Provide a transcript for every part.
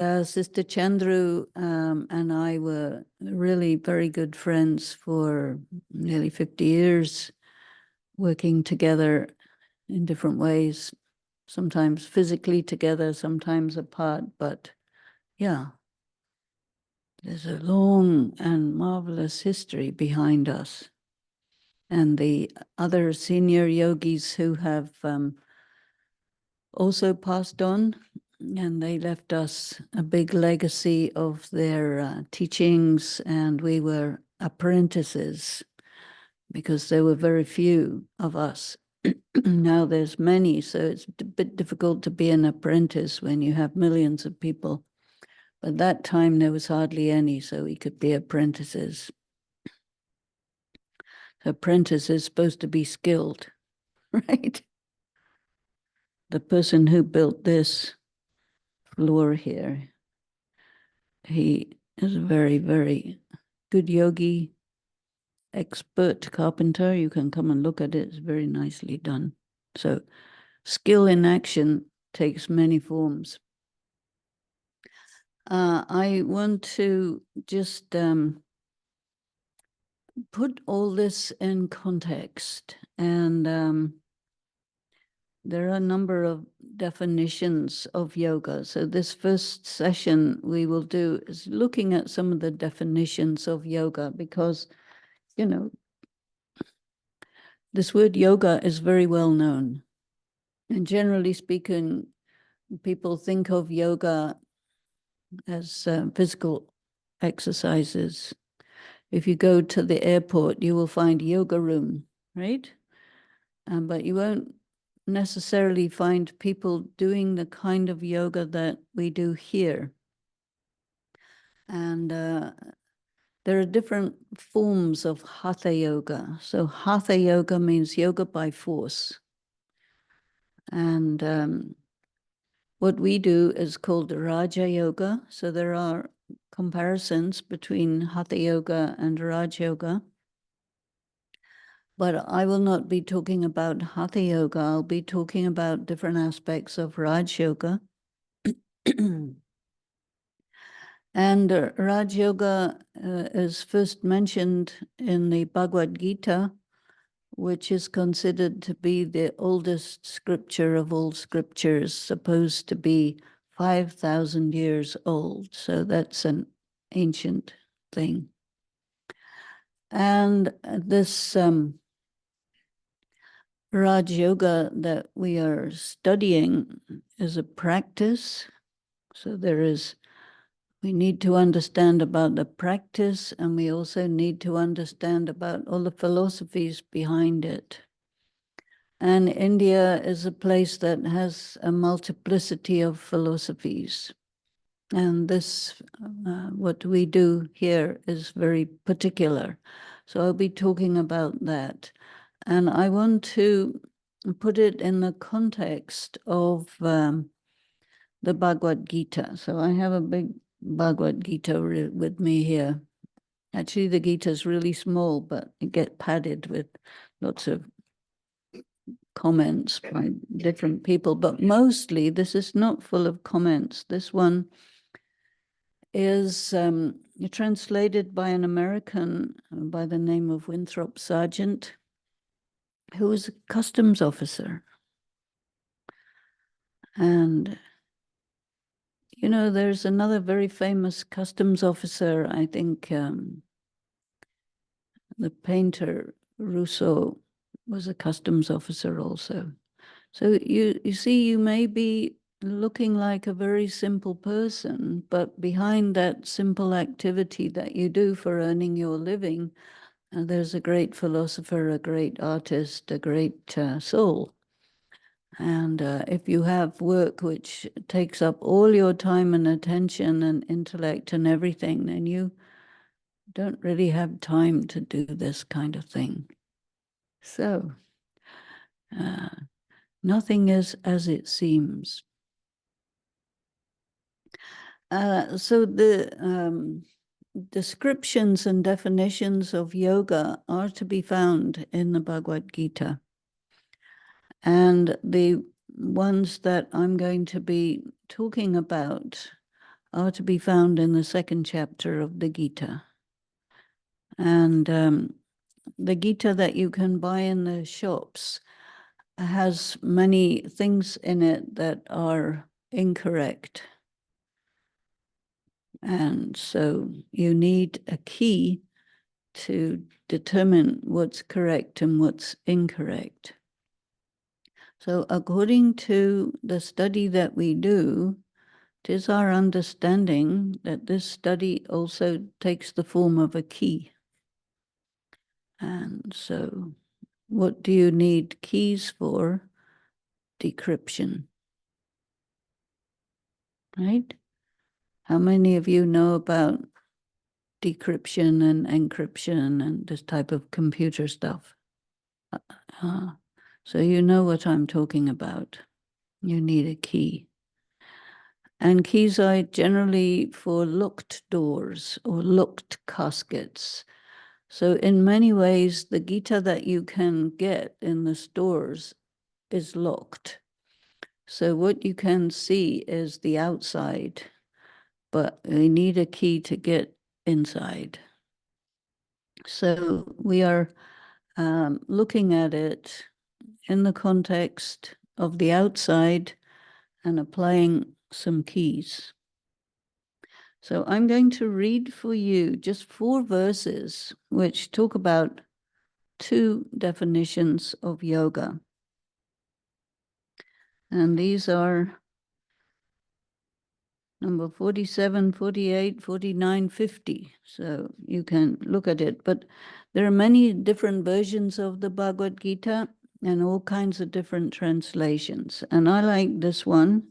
Sister Chandru and I were really very good friends for nearly 50 years, working together in different ways, sometimes physically together, sometimes apart, but yeah, there's a long and marvelous history behind us. And the other senior yogis who have also passed on, and they left us a big legacy of their teachings, and we were apprentices because there were very few of us. Now there's many, so it's a bit difficult to be an apprentice when you have millions of people. But that time there was hardly any, so we could be apprentices. Apprentice is supposed to be skilled, right? The person who built this floor here, he is a very, very good yogi, expert carpenter. You can come and look at it. It's very nicely done. So skill in action takes many forms. I want to just put all this in context, and there are a number of definitions of yoga. So this first session we will do is looking at some of the definitions of yoga, because, you know, this word yoga is very well known. And generally speaking, people think of yoga as physical exercises. If you go to the airport, you will find a yoga room, right? But you won't necessarily find people doing the kind of yoga that we do here. And there are different forms of hatha yoga. So hatha yoga means yoga by force. And what we do is called Raja Yoga. So there are comparisons between Hatha Yoga and Raja Yoga. But I will not be talking about Hatha Yoga. I'll be talking about different aspects of Raj Yoga. And Raj Yoga is first mentioned in the Bhagavad Gita, which is considered to be the oldest scripture of all scriptures, supposed to be 5,000 years old. So that's an ancient thing. And this Raj Yoga that we are studying is a practice. So we need to understand about the practice, and we also need to understand about all the philosophies behind it. And India is a place that has a multiplicity of philosophies. And this, what we do here is very particular. So I'll be talking about that. And I want to put it in the context of the Bhagavad Gita. So I have a big Bhagavad Gita with me here. Actually, the Gita is really small, but it gets padded with lots of comments by different people. But mostly, this is not full of comments. This one is translated by an American by the name of Winthrop Sargent, who was a customs officer. And you know, there's another very famous customs officer, I think the painter Rousseau was a customs officer also. So you see, you may be looking like a very simple person, but behind that simple activity that you do for earning your living, there's a great philosopher, a great artist, a great soul. And if you have work which takes up all your time and attention and intellect and everything, then you don't really have time to do this kind of thing. So nothing is as it seems. So the descriptions and definitions of yoga are to be found in the Bhagavad Gita. And the ones that I'm going to be talking about are to be found in the second chapter of the Gita. And the Gita that you can buy in the shops has many things in it that are incorrect. And so you need a key to determine what's correct and what's incorrect. So according to the study that we do, it is our understanding that this study also takes the form of a key. And so what do you need keys for? Decryption. Right? How many of you know about decryption and encryption and this type of computer stuff? So you know what I'm talking about. You need a key. And keys are generally for locked doors or locked caskets. So in many ways, the Gita that you can get in the stores is locked. So what you can see is the outside, but we need a key to get inside. So we are looking at it in the context of the outside and applying some keys. So I'm going to read for you just 4 verses which talk about 2 definitions of yoga. And these are number 47, 48, 49, 50. So you can look at it. But there are many different versions of the Bhagavad Gita and all kinds of different translations. And I like this one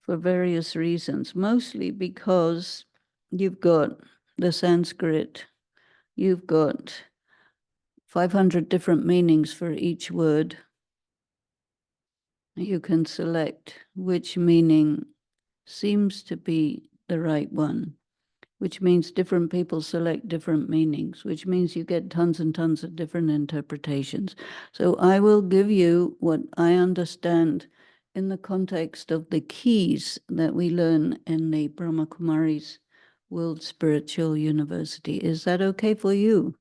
for various reasons, mostly because you've got the Sanskrit, you've got 500 different meanings for each word. You can select which meaning seems to be the right one, which means different people select different meanings, which means you get tons and tons of different interpretations. So I will give you what I understand in the context of the keys that we learn in the Brahma Kumaris World Spiritual University. Is that okay for you?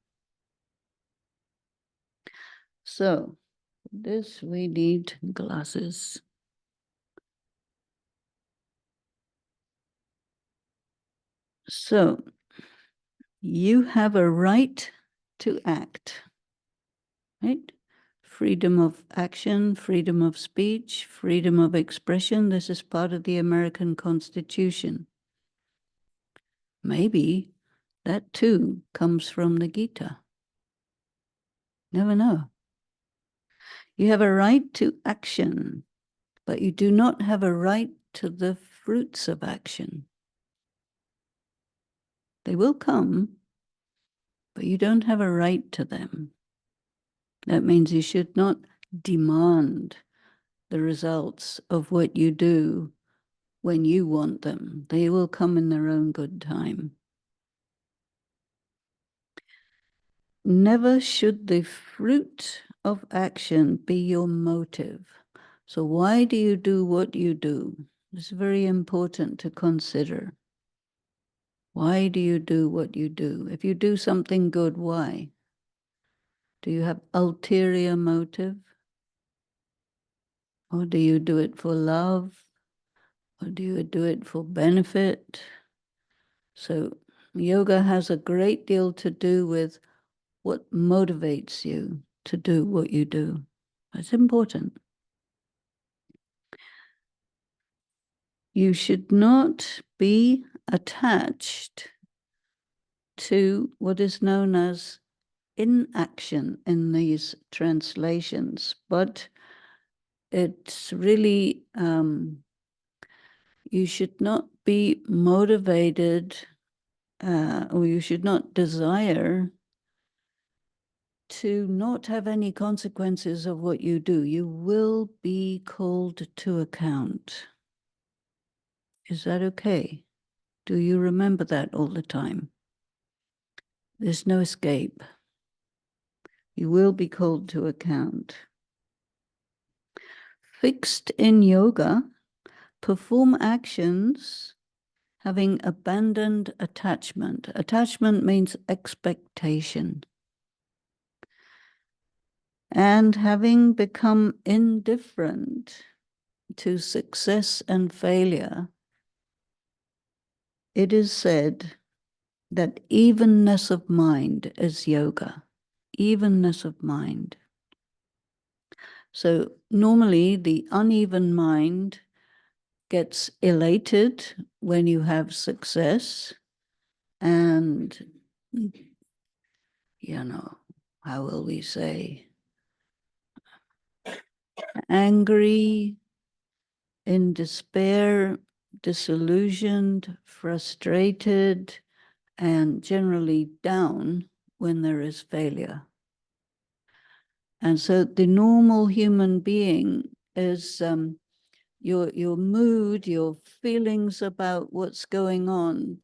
So, this we need glasses. So, you have a right to act, right? Freedom of action, freedom of speech, freedom of expression. This is part of the American Constitution. Maybe that too comes from the Gita. Never know. You have a right to action, but you do not have a right to the fruits of action. They will come, but you don't have a right to them. That means you should not demand the results of what you do when you want them. They will come in their own good time. Never should the fruit of action be your motive. So why do you do what you do? It's very important to consider. Why do you do what you do? If you do something good, why? Do you have ulterior motive? Or do you do it for love? Or do you do it for benefit? So yoga has a great deal to do with what motivates you to do what you do. It's important. You should not be attached to what is known as inaction in these translations, but it's really, you should not be motivated or you should not desire to not have any consequences of what you do. You will be called to account. Is that okay? Do you remember that all the time? There's no escape. You will be called to account. Fixed in yoga, perform actions having abandoned attachment. Attachment means expectation. And having become indifferent to success and failure, it is said that evenness of mind is yoga. Evenness of mind. So normally the uneven mind gets elated when you have success and, how will we say, angry, in despair, disillusioned, frustrated, and generally down when there is failure. And so the normal human being is your mood, your feelings about what's going on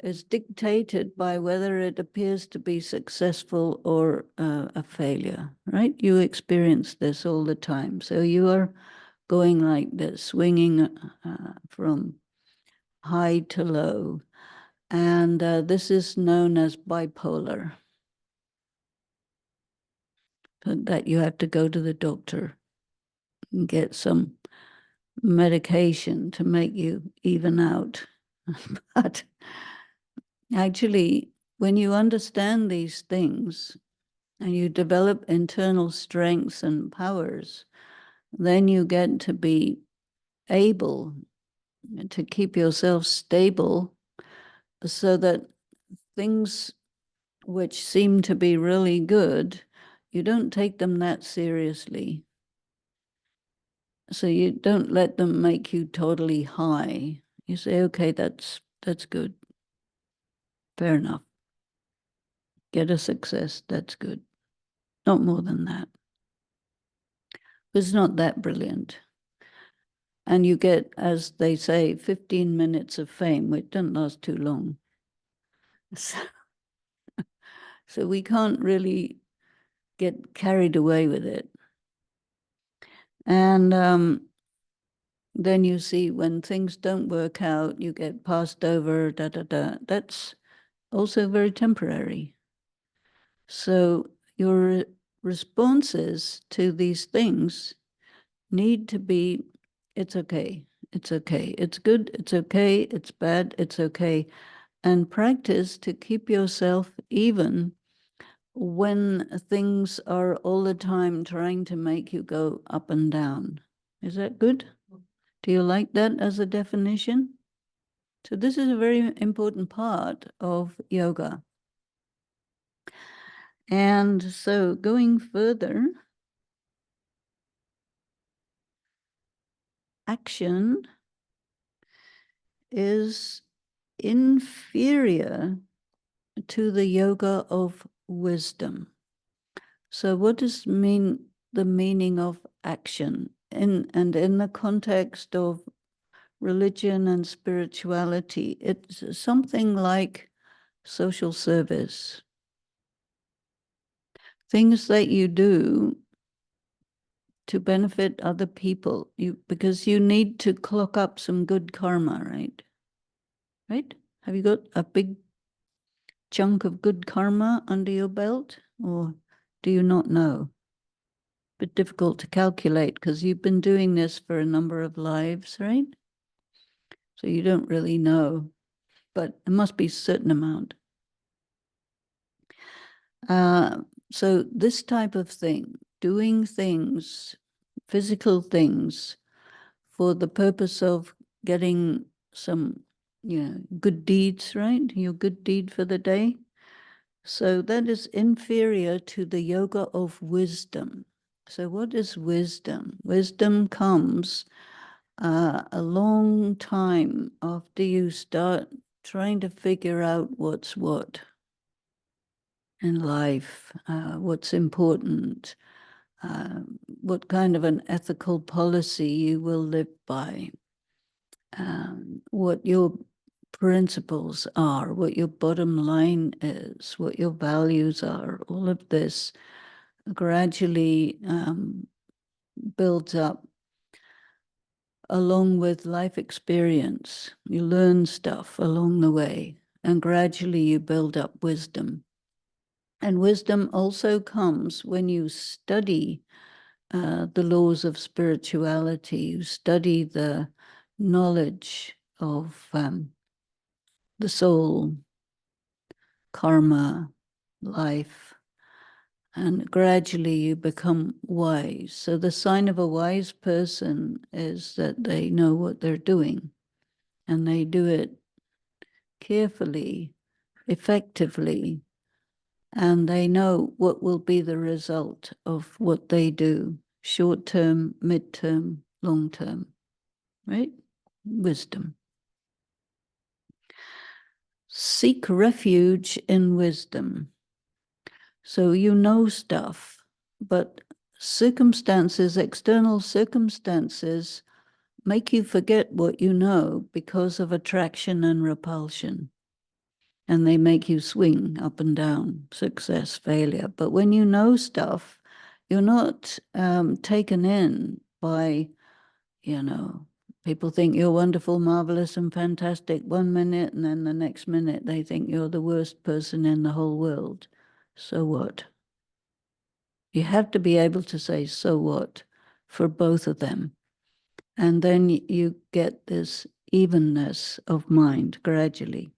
is dictated by whether it appears to be successful or a failure, right? You experience this all the time. So you are going like this, swinging from high to low. And this is known as bipolar. That you have to go to the doctor and get some medication to make you even out. But actually, when you understand these things and you develop internal strengths and powers, then you get to be able to keep yourself stable so that things which seem to be really good, you don't take them that seriously. So you don't let them make you totally high. You say, okay, that's good. Fair enough. Get a success, that's good. Not more than that. It's not that brilliant. And you get, as they say, 15 minutes of fame, which doesn't last too long. So we can't really get carried away with it. And then you see when things don't work out, you get passed over, That's also very temporary. So your responses to these things need to be, it's okay, it's okay, it's good, it's okay, it's bad, it's okay. And practice to keep yourself even when things are all the time trying to make you go up and down. Is that good? Do you like that as a definition? So this is a very important part of yoga. And so going further, action is inferior to the yoga of wisdom. So what does the meaning of action? In the context of religion and spirituality, it's something like social service. Things that you do to benefit other people, because you need to clock up some good karma, right? Right? Have you got a big chunk of good karma under your belt, or do you not know? Bit difficult to calculate because you've been doing this for a number of lives, right? So you don't really know, but it must be a certain amount. So this type of thing, doing things, physical things, for the purpose of getting some, good deeds, right? Your good deed for the day. So that is inferior to the yoga of wisdom. So what is wisdom? Wisdom comes a long time after you start trying to figure out what's what in life, what's important, what kind of an ethical policy you will live by, what your principles are, what your bottom line is, what your values are. All of this gradually builds up along with life experience. You learn stuff along the way, and gradually you build up wisdom. And wisdom also comes when you study the laws of spirituality, you study the knowledge of the soul, karma, life, and gradually you become wise. So the sign of a wise person is that they know what they're doing, and they do it carefully, effectively, and they know what will be the result of what they do, short term, mid-term, long term, right? Wisdom. Seek refuge in wisdom. So you know stuff, but circumstances, external circumstances, make you forget what you know because of attraction and repulsion. And they make you swing up and down, success, failure. But when you know stuff, you're not taken in by, people think you're wonderful, marvelous, and fantastic 1 minute, and then the next minute they think you're the worst person in the whole world. So what? You have to be able to say, so what, for both of them. And then you get this evenness of mind gradually.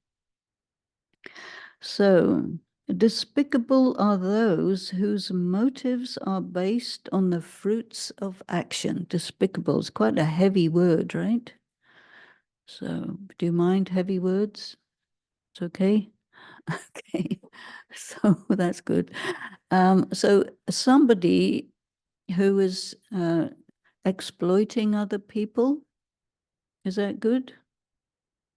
So, despicable are those whose motives are based on the fruits of action. Despicable is quite a heavy word, right? So, do you mind heavy words? It's okay? Okay, so that's good. So somebody who is exploiting other people, is that good?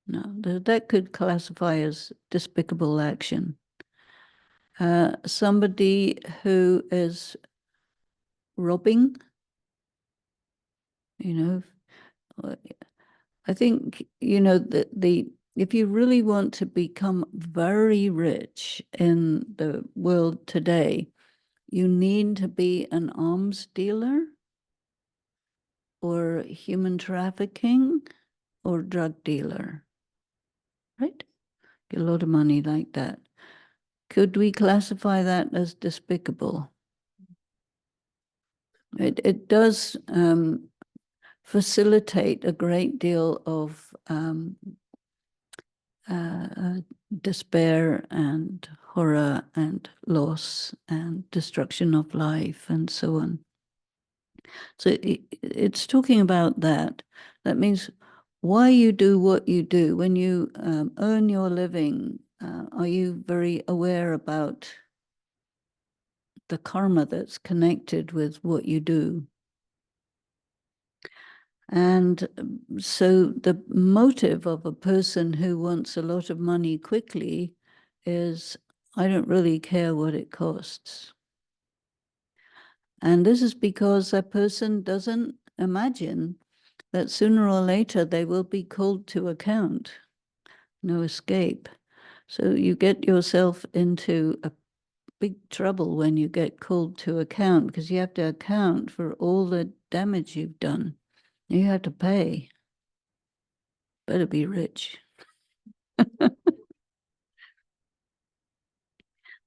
No, that could classify as despicable action. Somebody who is robbing, I think, if you really want to become very rich in the world today, you need to be an arms dealer or human trafficking or drug dealer, right? Get a lot of money like that. Could we classify that as despicable? It does facilitate a great deal of despair and horror and loss and destruction of life and so on. So it's talking about that. That means why you do what you do. When you earn your living, are you very aware about the karma that's connected with what you do? And so the motive of a person who wants a lot of money quickly is, I don't really care what it costs. And this is because that person doesn't imagine that sooner or later they will be called to account. No escape. So you get yourself into a big trouble when you get called to account, because you have to account for all the damage you've done. You have to pay. Better be rich. And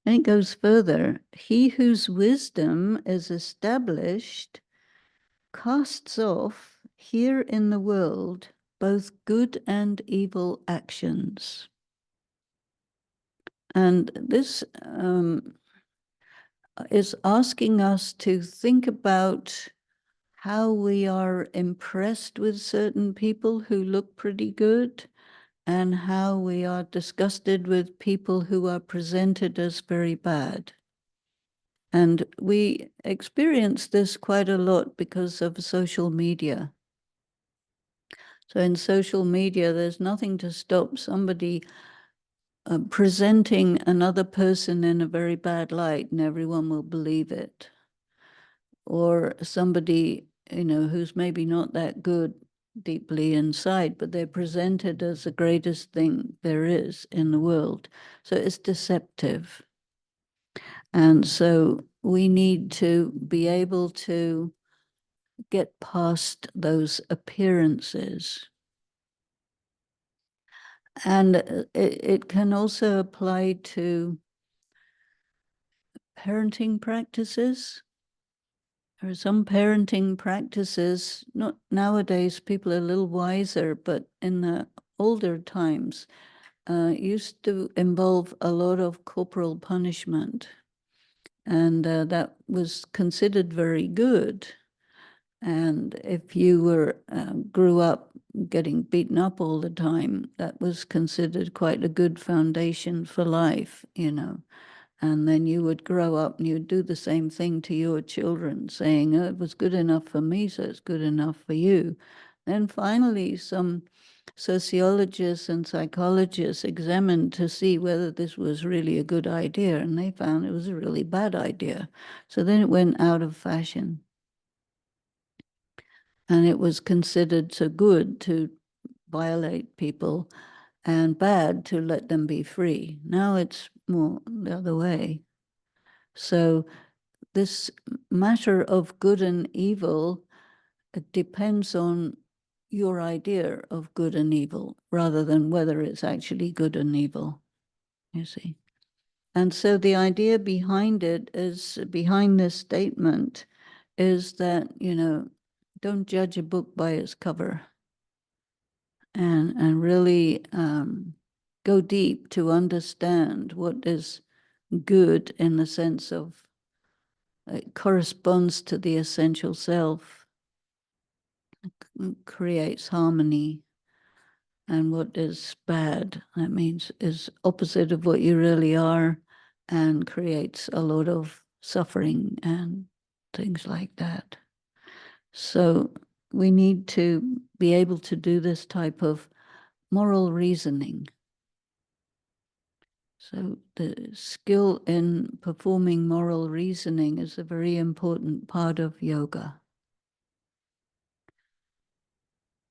it goes further. He whose wisdom is established casts off here in the world both good and evil actions. And this is asking us to think about how we are impressed with certain people who look pretty good, and how we are disgusted with people who are presented as very bad. And we experience this quite a lot because of social media. So in social media, there's nothing to stop somebody presenting another person in a very bad light, and everyone will believe it. Or somebody, who's maybe not that good deeply inside, but they're presented as the greatest thing there is in the world. So it's deceptive. And so we need to be able to get past those appearances. And it can also apply to parenting practices. There are some parenting practices, not nowadays, people are a little wiser, but in the older times, used to involve a lot of corporal punishment. And that was considered very good. And if you grew up getting beaten up all the time, that was considered quite a good foundation for life, you know. And then you would grow up and you'd do the same thing to your children, saying, oh, it was good enough for me, so it's good enough for you. Then finally, some sociologists and psychologists examined to see whether this was really a good idea, and they found it was a really bad idea. So then it went out of fashion. And it was considered so good to violate people and bad to let them be free. Now it's more the other way. So this matter of good and evil, it depends on your idea of good and evil rather than whether it's actually good and evil, you see. And so the idea behind it is, behind this statement, is that, you know, don't judge a book by its cover, and really go deep to understand what is good in the sense of it corresponds to the essential self, creates harmony, and what is bad, that means is opposite of what you really are and creates a lot of suffering and things like that. So we need to be able to do this type of moral reasoning. So the skill in performing moral reasoning is a very important part of yoga.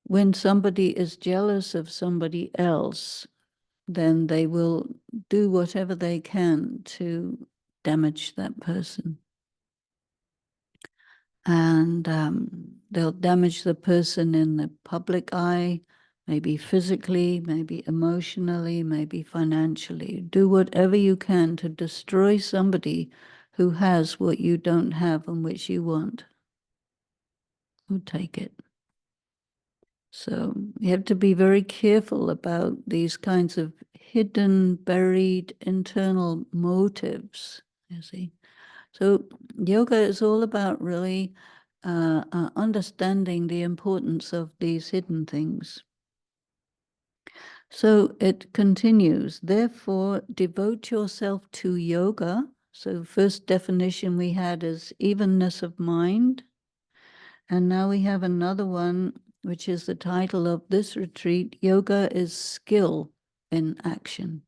When somebody is jealous of somebody else, then they will do whatever they can to damage that person. And they'll damage the person in the public eye, maybe physically, maybe emotionally, maybe financially. Do whatever you can to destroy somebody who has what you don't have and which you want. Who take it. So you have to be very careful about these kinds of hidden, buried internal motives, you see. So yoga is all about really understanding the importance of these hidden things. So it continues, therefore, devote yourself to yoga. So first definition we had is evenness of mind. And now we have another one, which is the title of this retreat, Yoga is Skill in Action.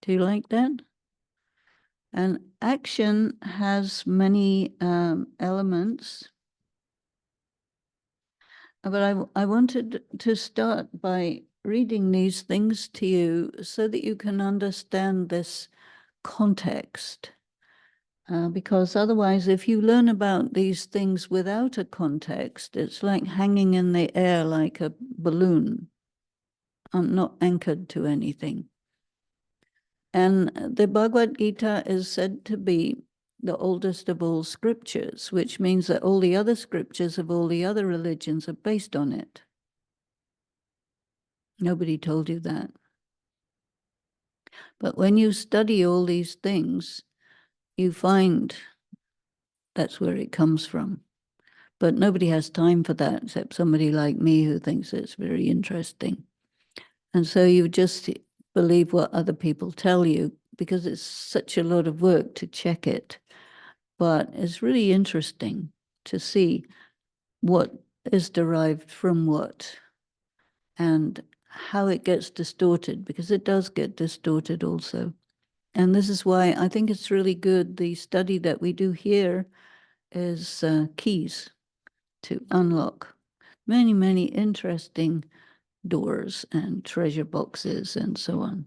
Do you like that? And action has many elements. But I wanted to start by reading these things to you so that you can understand this context. Because otherwise, if you learn about these things without a context, it's like hanging in the air like a balloon. I'm not anchored to anything. And the Bhagavad Gita is said to be the oldest of all scriptures, which means that all the other scriptures of all the other religions are based on it. Nobody told you that. But when you study all these things, you find that's where it comes from. But nobody has time for that except somebody like me who thinks it's very interesting. And so you just believe what other people tell you because it's such a lot of work to check it. But it's really interesting to see what is derived from what and how it gets distorted, because it does get distorted also. And this is why I think it's really good. The study that we do here is keys to unlock many, many interesting doors and treasure boxes and so on.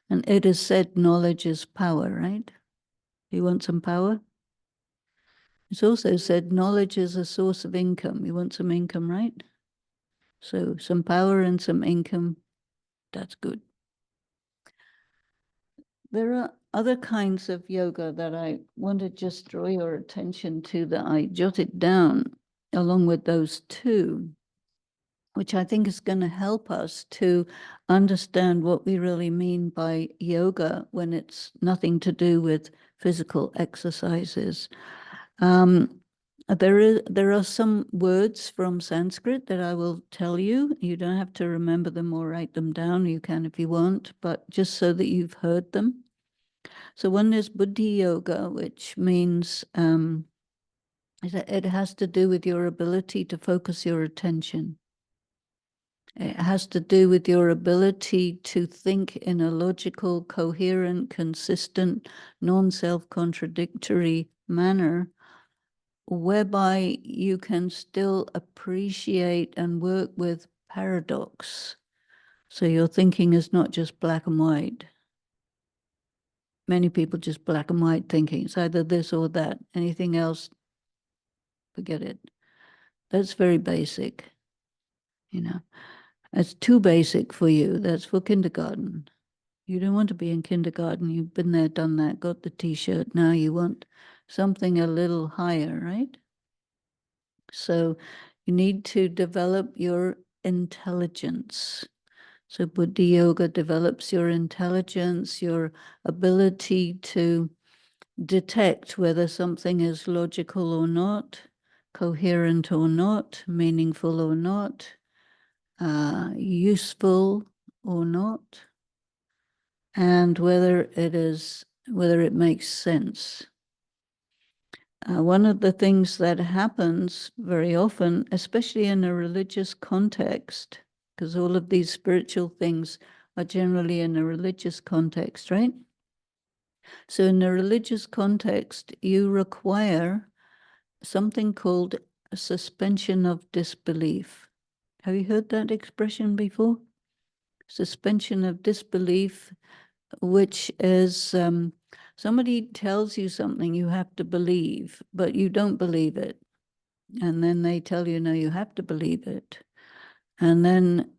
And it is said knowledge is power, right? You want some power? It's also said knowledge is a source of income. You want some income, right? So some power and some income, that's good. There are other kinds of yoga that I want to just draw your attention to that I jotted down along with those two, which I think is going to help us to understand what we really mean by yoga when it's nothing to do with physical exercises. There are some words from Sanskrit that I will tell you. You don't have to remember them or write them down. You can if you want, but just so that you've heard them. So one is Buddhi Yoga, which means it has to do with your ability to focus your attention. It has to do with your ability to think in a logical, coherent, consistent, non-self-contradictory manner, whereby you can still appreciate and work with paradox. So your thinking is not just black and white. Many people just black and white thinking. It's either this or that. Anything else, forget it. That's very basic, you know. That's too basic for you. That's for kindergarten. You don't want to be in kindergarten. You've been there, done that, got the T-shirt. Now you want something a little higher, right? So you need to develop your intelligence. So Buddhi Yoga develops your intelligence, your ability to detect whether something is logical or not, coherent or not, meaningful or not, useful or not, and whether it makes sense. One of the things that happens very often, especially in a religious context, because all of these spiritual things are generally in a religious context, right? So in a religious context, you require something called a suspension of disbelief. Have you heard that expression before? Suspension of disbelief, which is somebody tells you something you have to believe, but you don't believe it. And then they tell you, no, you have to believe it. And then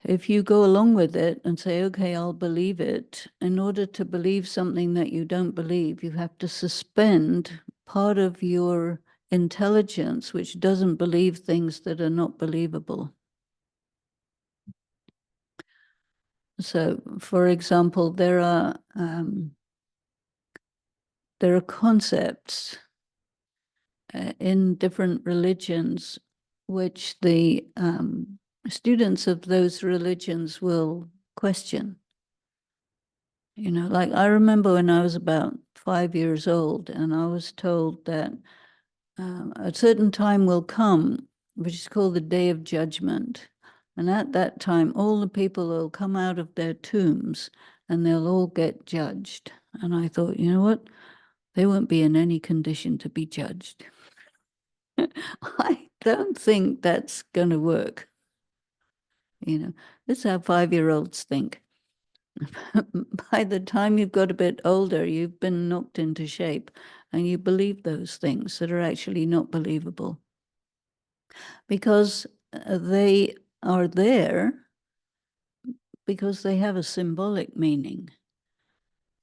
if you go along with it and say, okay, I'll believe it, in order to believe something that you don't believe, you have to suspend part of your intelligence, which doesn't believe things that are not believable. So, for example, there are concepts in different religions which the students of those religions will question. You know, like I remember when I was about 5 years old and I was told that a certain time will come, which is called the Day of Judgment. And at that time, all the people will come out of their tombs and they'll all get judged. And I thought, you know what? They won't be in any condition to be judged. I don't think that's going to work. You know, this is how 5-year-olds think. By the time you've got a bit older, you've been knocked into shape and you believe those things that are actually not believable because they are there because they have a symbolic meaning.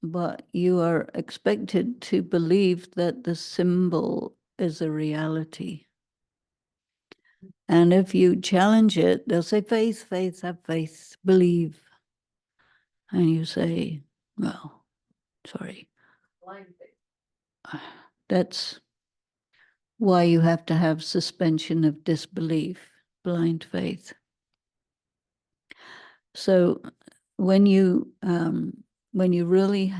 But you are expected to believe that the symbol is a reality. And if you challenge it, they'll say, faith, faith, have faith, believe. And you say, well, sorry. That's why you have to have suspension of disbelief, blind faith. So when you really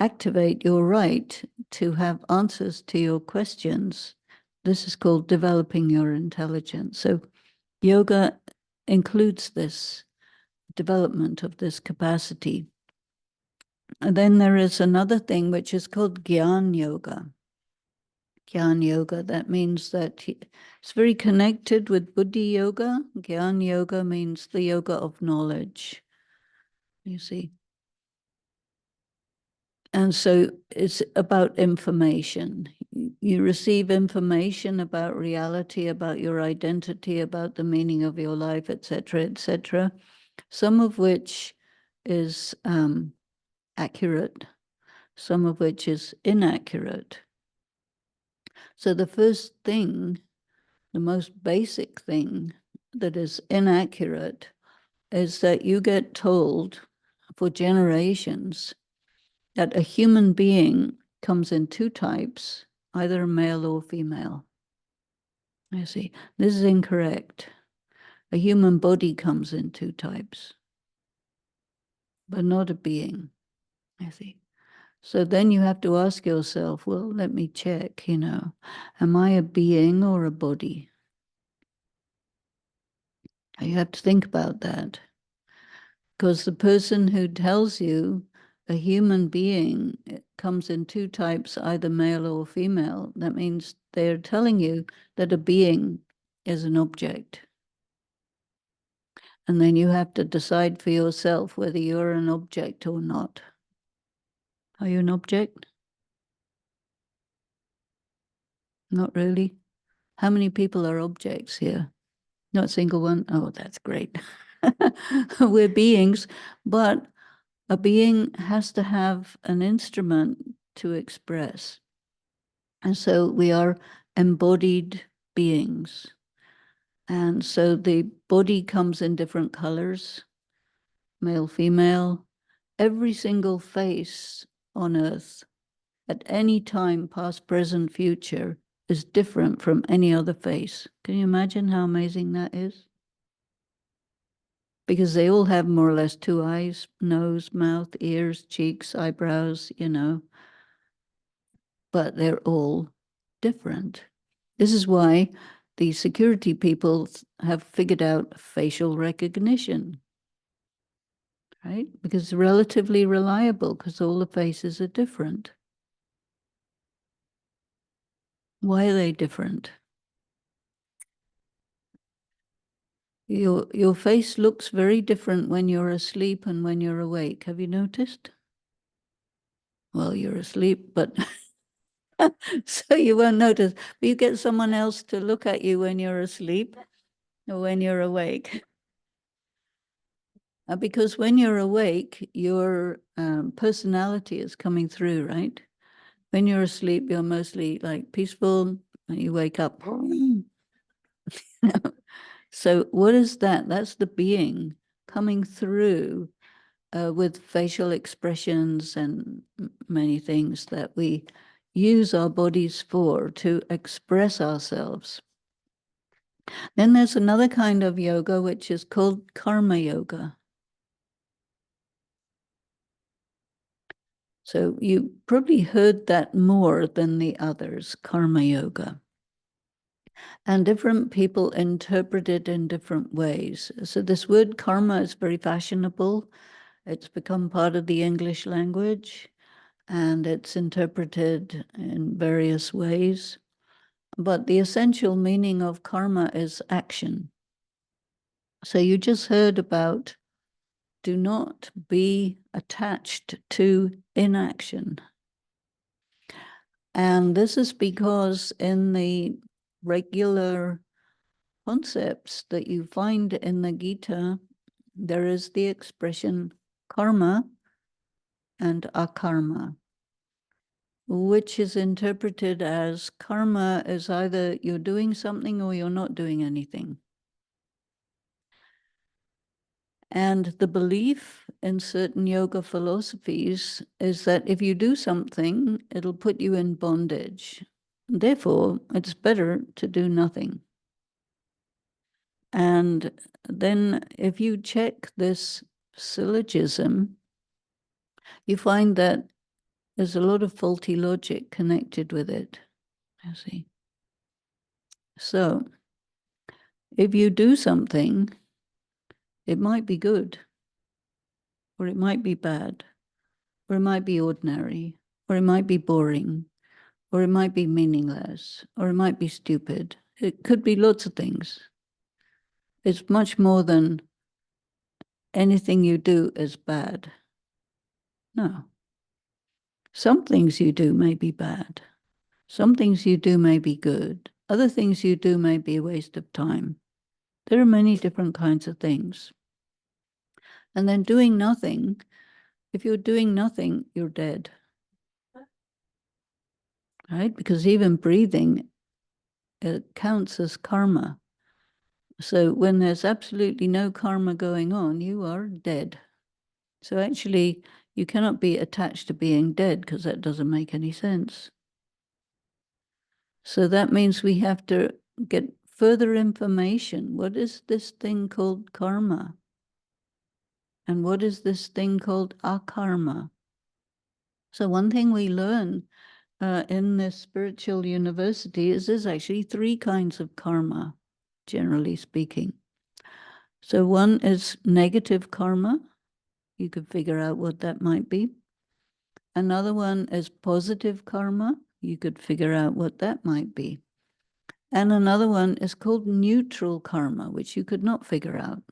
activate your right to have answers to your questions, this is called developing your intelligence. So yoga includes this development of this capacity. And then there is another thing which is called Gyan Yoga. Gyan Yoga, that means that it's very connected with Buddhi Yoga. Gyan Yoga means the yoga of knowledge. You see. And so it's about information. You receive information about reality, about your identity, about the meaning of your life, etc., some of which is accurate, some of which is inaccurate. So the first thing, the most basic thing that is inaccurate is that you get told for generations that a human being comes in two types, either male or female. I see. This is incorrect. A human body comes in two types, but not a being. I see. So then you have to ask yourself, well, let me check, am I a being or a body? You have to think about that. Because the person who tells you a human being comes in two types, either male or female, that means they're telling you that a being is an object. And then you have to decide for yourself whether you're an object or not. Are you an object? Not really. How many people are objects here? Not a single one? Oh, that's great. We're beings, but a being has to have an instrument to express. And so we are embodied beings. And so the body comes in different colors, male, female. Every single face on earth at any time, past, present, future, is different from any other face. Can you imagine how amazing that is? Because they all have more or less two eyes, nose, mouth, ears, cheeks, eyebrows, but they're all different. This is why the security people have figured out facial recognition, right? Because it's relatively reliable because all the faces are different. Why are they different? Your face looks very different when you're asleep and when you're awake. Have you noticed? Well, you're asleep, but so you won't notice. But you get someone else to look at you when you're asleep or when you're awake. Because when you're awake, your personality is coming through, right? When you're asleep, you're mostly like peaceful, and you wake up. So what is that? That's the being coming through with facial expressions and many things that we use our bodies for to express ourselves. Then there's another kind of yoga, which is called karma yoga. So you probably heard that more than the others, karma yoga. And different people interpret it in different ways. So this word karma is very fashionable. It's become part of the English language, and it's interpreted in various ways. But the essential meaning of karma is action. So you just heard about do not be attached to inaction. And this is because in the regular concepts that you find in the Gita, there is the expression karma and akarma, which is interpreted as karma is either you're doing something or you're not doing anything. And the belief in certain yoga philosophies is that if you do something, it'll put you in bondage. Therefore, it's better to do nothing. And then if you check this syllogism, you find that there's a lot of faulty logic connected with it, you see. So if you do something, it might be good, or it might be bad, or it might be ordinary, or it might be boring, or it might be meaningless, or it might be stupid. It could be lots of things. It's much more than anything you do is bad. No. Some things you do may be bad. Some things you do may be good. Other things you do may be a waste of time. There are many different kinds of things. And then doing nothing, if you're doing nothing, you're dead. Right? Because even breathing, it counts as karma. So when there's absolutely no karma going on, you are dead. So actually, you cannot be attached to being dead because that doesn't make any sense. So that means we have to get further information. What is this thing called karma? And what is this thing called akarma? So one thing we learn in this spiritual university is there's actually 3 kinds of karma, generally speaking. So one is negative karma. You could figure out what that might be. Another one is positive karma. You could figure out what that might be. And another one is called neutral karma, which you could not figure out.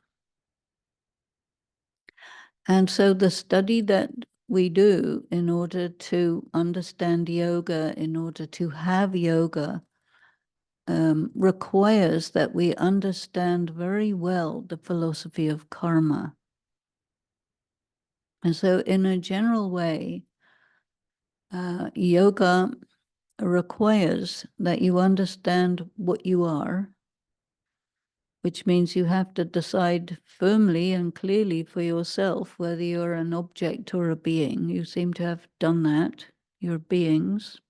And so the study that we do in order to understand yoga, in order to have yoga, requires that we understand very well the philosophy of karma. And so in a general way, yoga requires that you understand what you are, which means you have to decide firmly and clearly for yourself whether you're an object or a being. You seem to have done that. You're beings.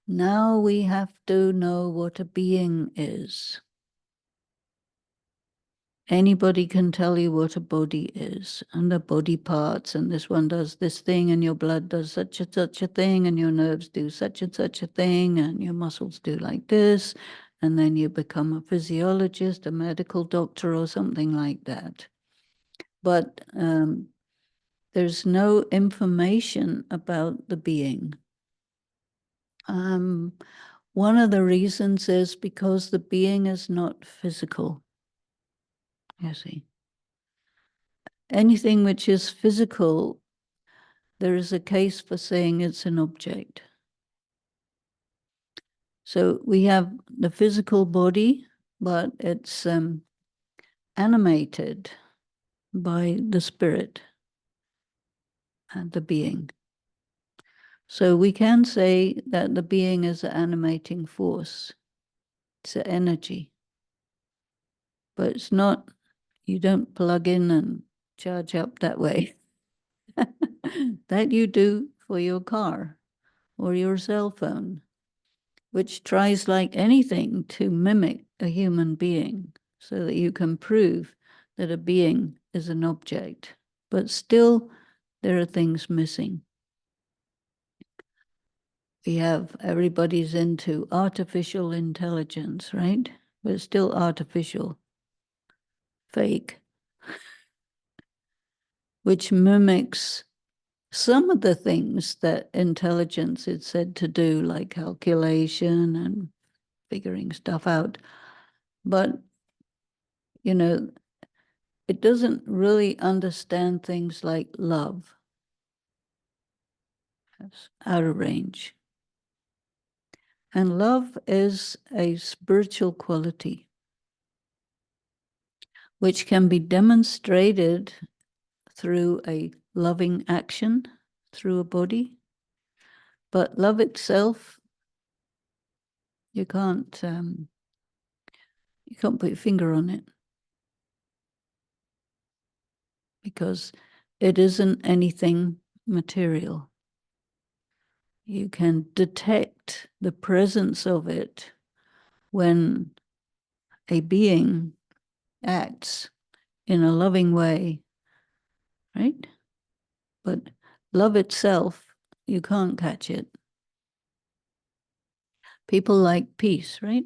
Now we have to know what a being is. Anybody can tell you what a body is, and the body parts, and this one does this thing, and your blood does such and such a thing, and your nerves do such and such a thing, and your muscles do like this, and then you become a physiologist, a medical doctor, or something like that. But there's no information about the being. One of the reasons is because the being is not physical. You see, anything which is physical, there is a case for saying it's an object. So we have the physical body, but it's animated by the spirit and the being. So we can say that the being is an animating force. It's an energy. But it's not, you don't plug in and charge up that way. That you do for your car or your cell phone, which tries like anything to mimic a human being so that you can prove that a being is an object. But still, there are things missing. We have, everybody's into artificial intelligence, right? But it's still artificial, fake, which mimics some of the things that intelligence is said to do, like calculation and figuring stuff out. But, you know, it doesn't really understand things like love. It's out of range. And love is a spiritual quality which can be demonstrated through a loving action, through a body. But love itself, you can't put your finger on it, because it isn't anything material. You can detect the presence of it when a being acts in a loving way, right? But love itself, you can't catch it. People like peace, right?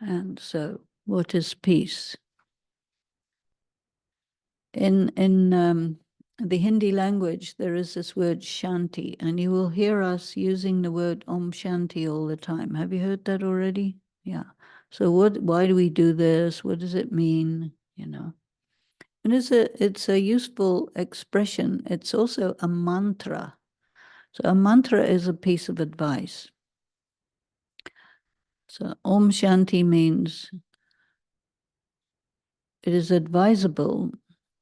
And so what is peace? In the Hindi language, there is this word shanti, and you will hear us using the word Om Shanti all the time. Have you heard that already? Yeah. So why do we do this? What does it mean? You know, And it's a useful expression. It's also a mantra. So a mantra is a piece of advice. So Om Shanti means it is advisable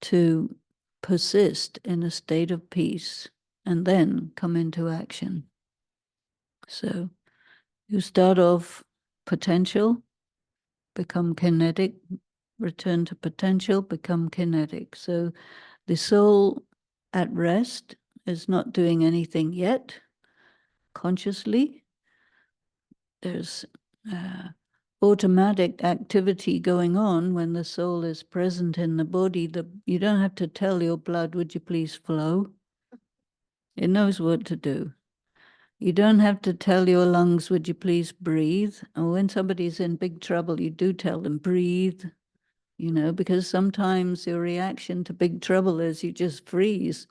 to persist in a state of peace and then come into action. So you start off potential, become kinetic, return to potential, become kinetic. So the soul at rest is not doing anything yet consciously. There's automatic activity going on when the soul is present in the body. You don't have to tell your blood, would you please flow? It knows what to do. You don't have to tell your lungs, would you please breathe? And when somebody's in big trouble, you do tell them, breathe, because sometimes your reaction to big trouble is you just freeze.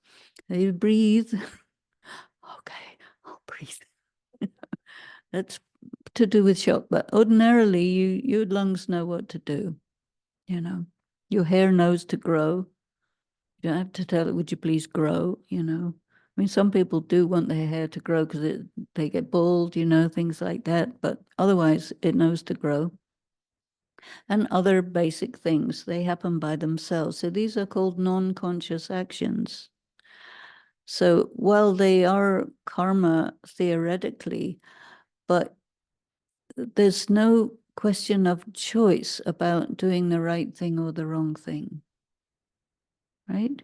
You breathe. Okay, I'll breathe. That's to do with shock, but ordinarily your lungs know what to do. Your hair knows to grow. You don't have to tell it, would you please grow? I mean, some people do want their hair to grow because they get bald, things like that, but otherwise it knows to grow. And other basic things, they happen by themselves. So these are called non-conscious actions. So while they are karma theoretically, but there's no question of choice about doing the right thing or the wrong thing, right?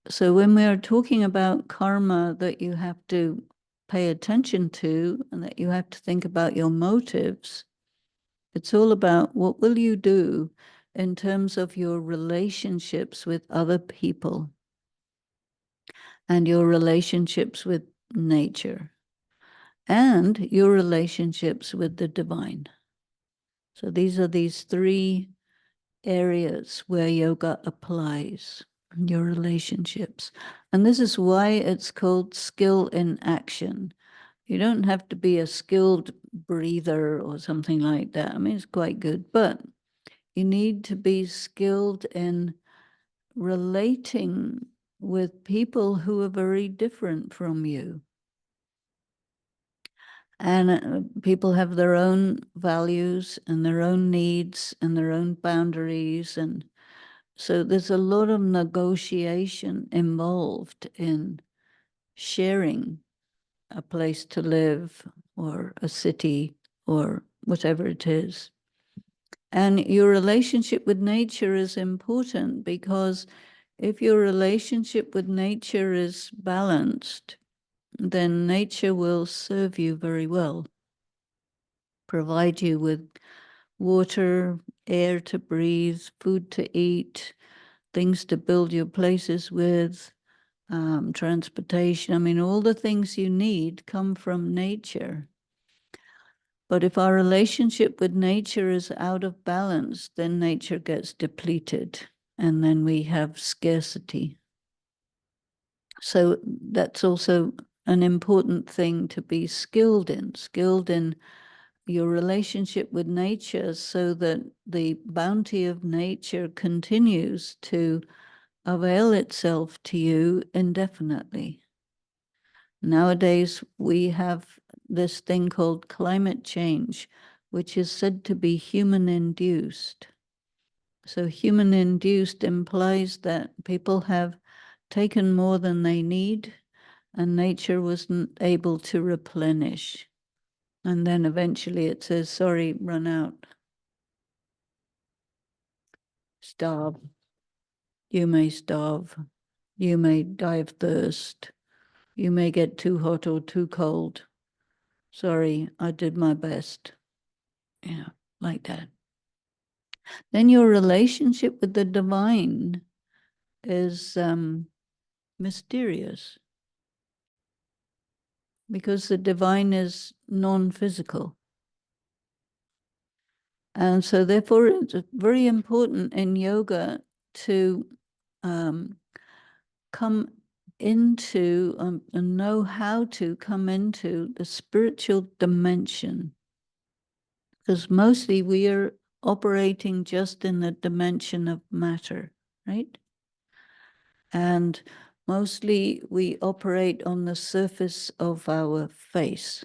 So when we are talking about karma that you have to pay attention to and that you have to think about your motives, it's all about what will you do in terms of your relationships with other people and your relationships with nature and your relationships with the divine. So these are these three areas where yoga applies, your relationships. And this is why it's called skill in action. You don't have to be a skilled breather or something like that. I mean, it's quite good, but you need to be skilled in relating with people who are very different from you. And people have their own values and their own needs and their own boundaries. And so there's a lot of negotiation involved in sharing a place to live or a city or whatever it is. And your relationship with nature is important because if your relationship with nature is balanced, then nature will serve you very well, provide you with water, air to breathe, food to eat, things to build your places with, transportation. I mean, all the things you need come from nature. But if our relationship with nature is out of balance, then nature gets depleted and then we have scarcity. So that's also an important thing to be skilled in your relationship with nature so that the bounty of nature continues to avail itself to you indefinitely. Nowadays, we have this thing called climate change, which is said to be human-induced. So human-induced implies that people have taken more than they need and nature wasn't able to replenish. And then eventually it says, sorry, run out. Starve. You may starve. You may die of thirst. You may get too hot or too cold. Sorry, I did my best. Like that. Then your relationship with the divine is mysterious because the divine is non-physical. And so therefore it's very important in yoga to come into and know how to come into the spiritual dimension. Because mostly we are operating just in the dimension of matter, right? And mostly we operate on the surface of our face.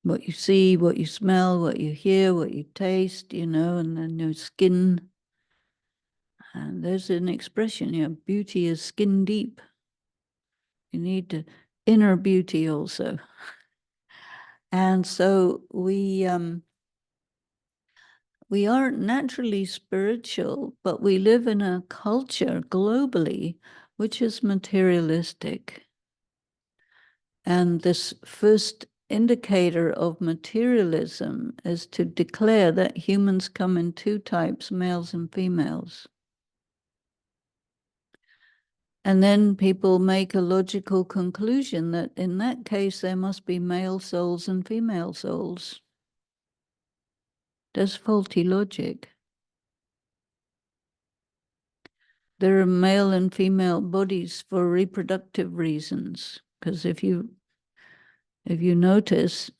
What you see, what you smell, what you hear, what you taste, and then your skin. And there's an expression, beauty is skin deep. You need the inner beauty also. And so we aren't naturally spiritual, but we live in a culture globally which is materialistic. And this first indicator of materialism is to declare that humans come in two types, males and females. And then people make a logical conclusion that in that case, there must be male souls and female souls. That's faulty logic. There are male and female bodies for reproductive reasons, because if you notice,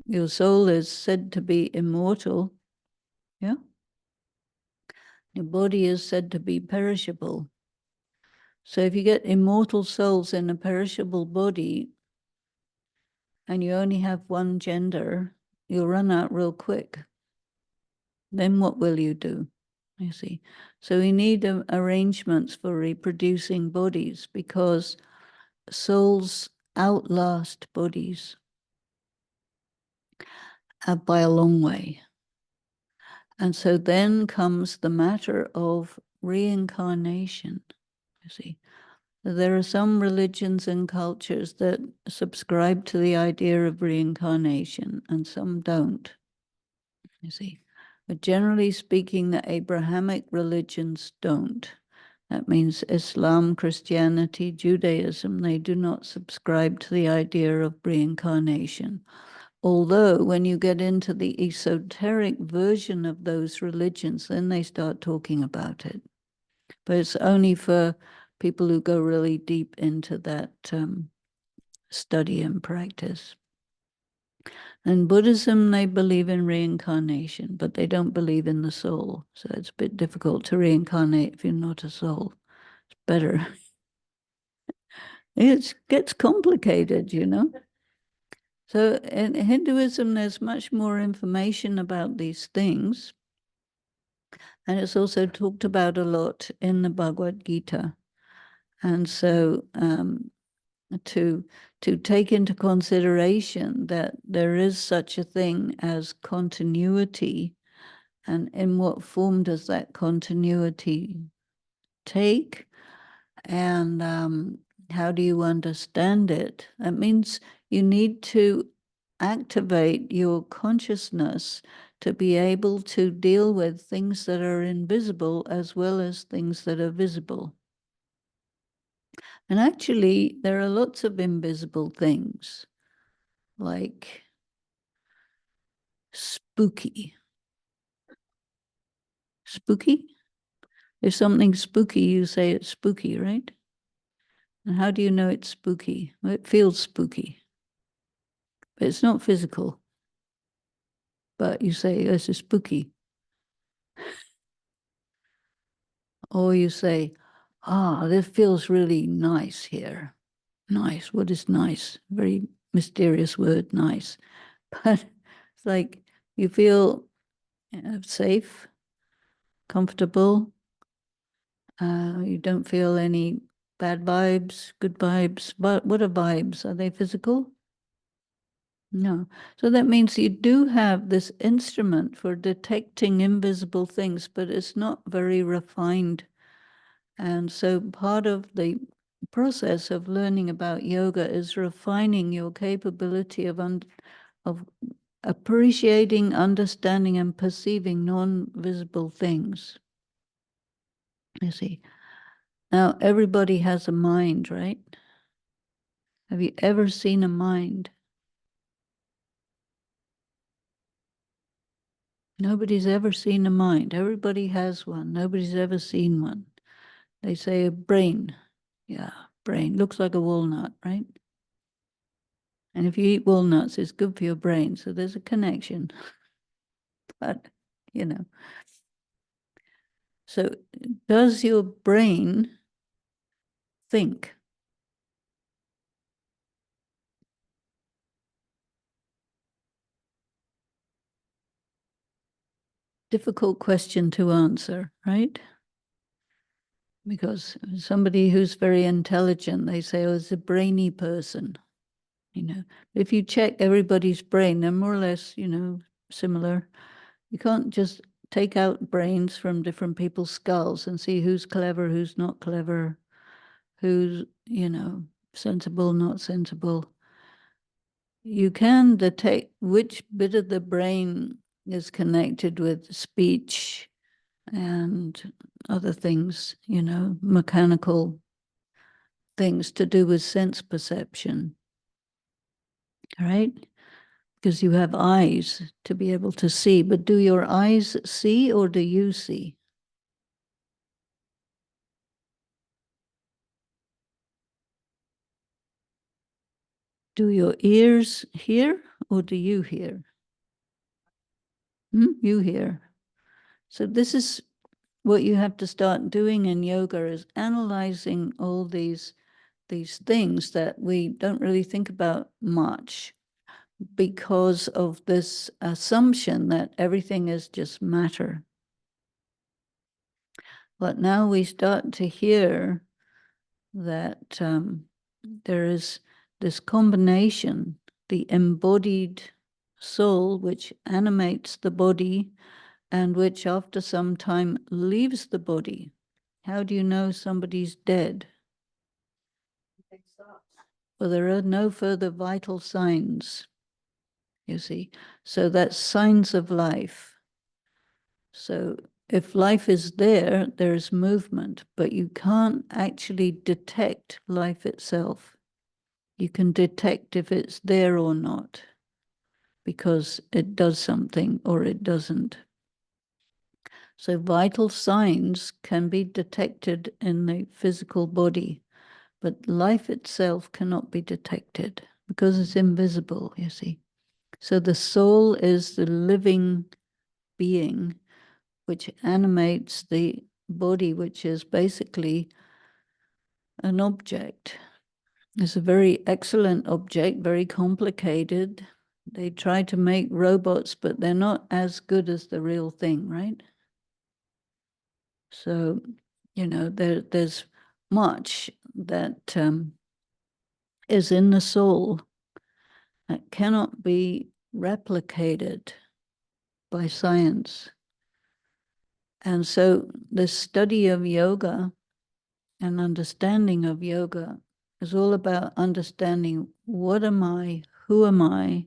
your soul is said to be immortal, yeah? Your body is said to be perishable. So if you get immortal souls in a perishable body and you only have one gender, you'll run out real quick. Then what will you do? You see. So we need arrangements for reproducing bodies because souls outlast bodies by a long way. And so then comes the matter of reincarnation, you see. There are some religions and cultures that subscribe to the idea of reincarnation and some don't, you see. But generally speaking, the Abrahamic religions don't. That means Islam, Christianity, Judaism, they do not subscribe to the idea of reincarnation. Although when you get into the esoteric version of those religions, then they start talking about it. But it's only for people who go really deep into that study and practice. In Buddhism, they believe in reincarnation, but they don't believe in the soul. So it's a bit difficult to reincarnate if you're not a soul. It's better. It gets complicated, So in Hinduism, there's much more information about these things. And it's also talked about a lot in the Bhagavad Gita. And so to take into consideration that there is such a thing as continuity, and in what form does that continuity take, and how do you understand it? That means you need to activate your consciousness to be able to deal with things that are invisible as well as things that are visible. And actually, there are lots of invisible things, like spooky. Spooky? If something's spooky, you say it's spooky, right? And how do you know it's spooky? Well, it feels spooky, but it's not physical. But you say, this is spooky. Or you say, this feels really nice here. Nice. What is nice? Very mysterious word, nice. But it's like you feel safe, comfortable. You don't feel any bad vibes, good vibes. But what are vibes? Are they physical? No. So that means you do have this instrument for detecting invisible things, but it's not very refined. And so part of the process of learning about yoga is refining your capability of appreciating, understanding, and perceiving non-visible things. You see. Now, everybody has a mind, right? Have you ever seen a mind? Nobody's ever seen a mind. Everybody has one. Nobody's ever seen one. They say a brain. Yeah, brain. Looks like a walnut, right? And if you eat walnuts, it's good for your brain. So there's a connection. But, So does your brain think? Difficult question to answer, right? Because somebody who's very intelligent, they say, oh, it's a brainy person. If you check everybody's brain, they're more or less, similar. You can't just take out brains from different people's skulls and see who's clever, who's not clever, who's, sensible, not sensible. You can detect which bit of the brain is connected with speech and other things, mechanical things to do with sense perception, right? Because you have eyes to be able to see, but do your eyes see or do you see? Do your ears hear or do you hear? You hear. So this is what you have to start doing in yoga, is analyzing all these things that we don't really think about much because of this assumption that everything is just matter. But now we start to hear that there is this combination, the embodied soul, which animates the body and which after some time leaves the body. How do you know somebody's dead? Well, there are no further vital signs, you see. So that's signs of life. So if life is there, there's movement, but you can't actually detect life itself. You can detect if it's there or not, because it does something or it doesn't. So vital signs can be detected in the physical body, but life itself cannot be detected because it's invisible, you see. So the soul is the living being which animates the body, which is basically an object. It's a very excellent object, very complicated. They try to make robots, but they're not as good as the real thing, right? So, there's much that is in the soul that cannot be replicated by science. And so the study of yoga and understanding of yoga is all about understanding what am I, who am I,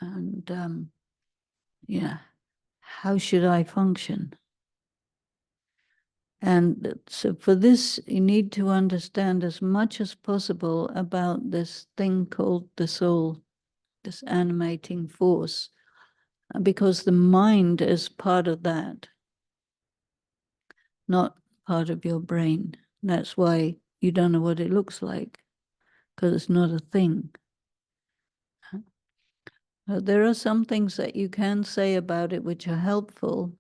and how should I function? And so for this, you need to understand as much as possible about this thing called the soul, this animating force, because the mind is part of that, not part of your brain. That's why you don't know what it looks like, because it's not a thing. There are some things that you can say about it which are helpful.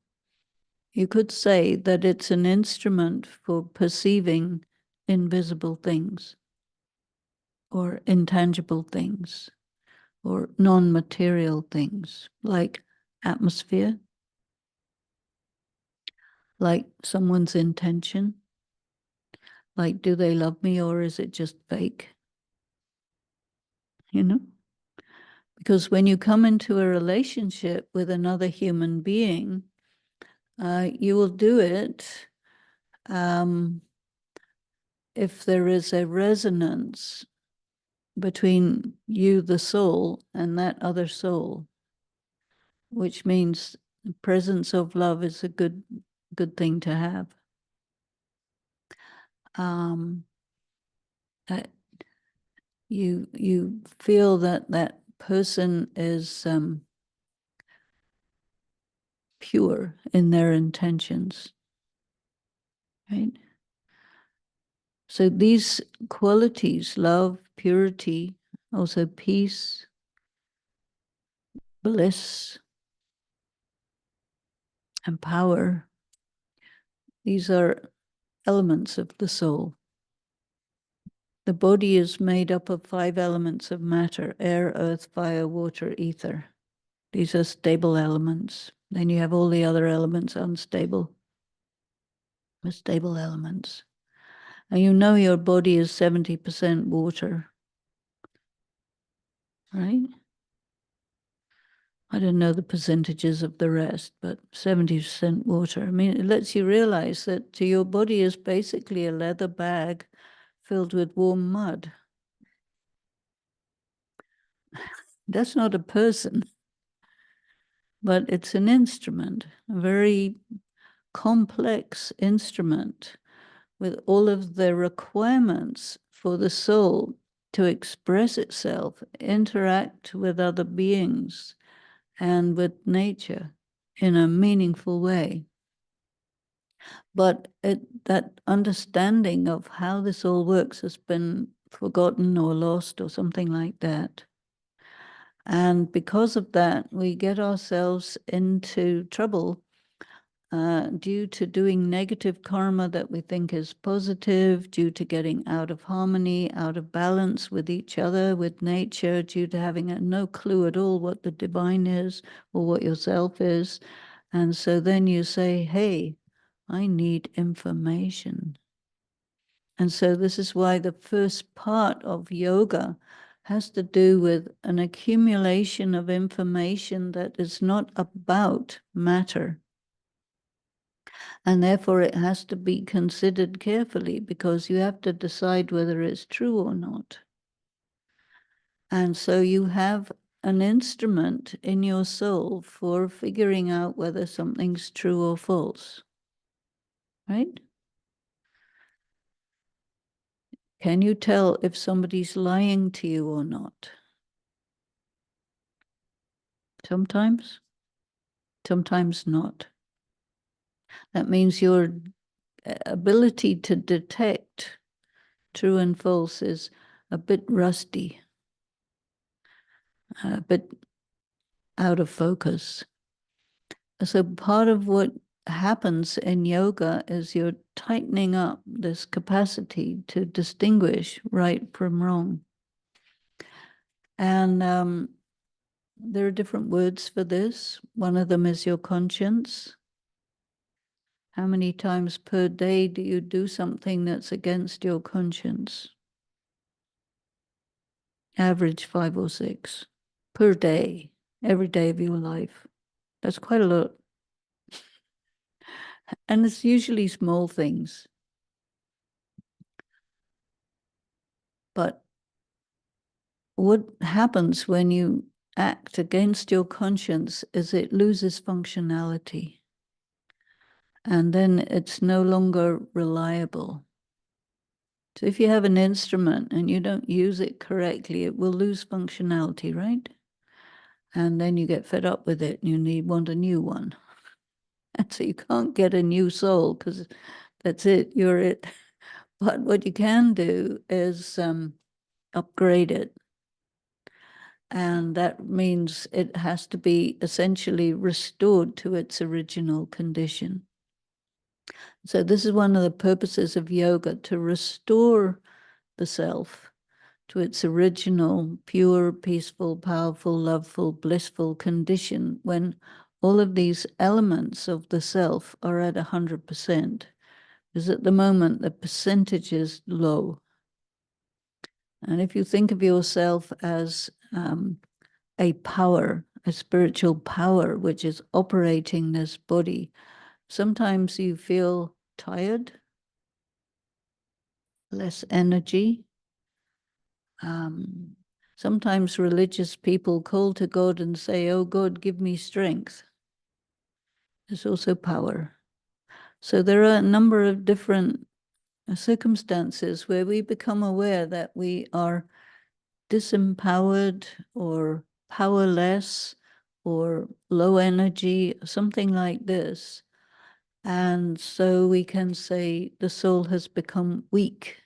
You could say that it's an instrument for perceiving invisible things or intangible things or non-material things like atmosphere, like someone's intention, like do they love me or is it just fake? Because when you come into a relationship with another human being, you will do it if there is a resonance between you, the soul, and that other soul, which means the presence of love is a good thing to have. That you feel that that person is pure in their intentions, right? So these qualities, love, purity, also peace, bliss, and power, These are elements of the soul. The body is made up of 5 elements of matter: air, earth, fire, water, ether. These are stable elements. Then you have all the other elements unstable, stable elements. And you know your body is 70% water, right? I don't know the percentages of the rest, but 70% water. I mean, it lets you realize that your body is basically a leather bag filled with warm mud. That's not a person, but it's an instrument, a very complex instrument with all of the requirements for the soul to express itself, interact with other beings and with nature in a meaningful way. But that understanding of how this all works has been forgotten or lost or something like that. And because of that, we get ourselves into trouble due to doing negative karma that we think is positive, due to getting out of harmony, out of balance with each other, with nature, due to having no clue at all what the divine is or what yourself is. And so then you say, hey, I need information. And so this is why the first part of yoga has to do with an accumulation of information that is not about matter. And therefore it has to be considered carefully, because you have to decide whether it's true or not. And so you have an instrument in your soul for figuring out whether something's true or false, right? Can you tell if somebody's lying to you or not? Sometimes, sometimes not. That means your ability to detect true and false is a bit rusty, a bit out of focus. So part of what happens in yoga is you're tightening up this capacity to distinguish right from wrong. And there are different words for this. One of them is your conscience. How many times per day do you do something that's against your conscience? Average 5 or 6 per day, every day of your life. That's quite a lot. And it's usually small things. But what happens when you act against your conscience is it loses functionality. And then it's no longer reliable. So if you have an instrument and you don't use it correctly, it will lose functionality, right? And then you get fed up with it and you want a new one. And so you can't get a new soul because that's it, you're it. But what you can do is upgrade it. And that means it has to be essentially restored to its original condition. So this is one of the purposes of yoga, to restore the self to its original, pure, peaceful, powerful, loveful, blissful condition, when all of these elements of the self are at 100%. Because at the moment, the percentage is low. And if you think of yourself as a power, a spiritual power, which is operating this body, sometimes you feel tired, less energy. Sometimes religious people call to God and say, oh God, give me strength. There's also power. So there are a number of different circumstances where we become aware that we are disempowered or powerless or low energy, something like this. And so we can say the soul has become weak,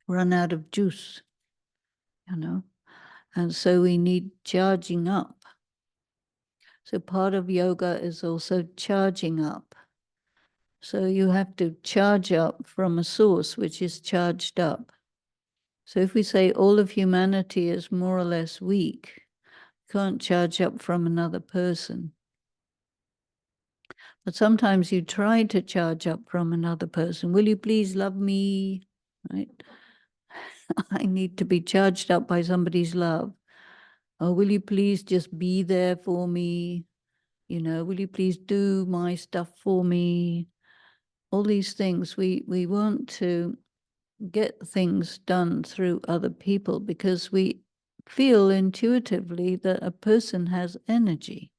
run out of juice, and so we need charging up. So part of yoga is also charging up. So you have to charge up from a source which is charged up. So if we say all of humanity is more or less weak, you can't charge up from another person. But sometimes you try to charge up from another person. Will you please love me? Right? I need to be charged up by somebody's love. Oh, will you please just be there for me? You know, will you please do my stuff for me? All these things, we want to get things done through other people because we feel intuitively that a person has energy.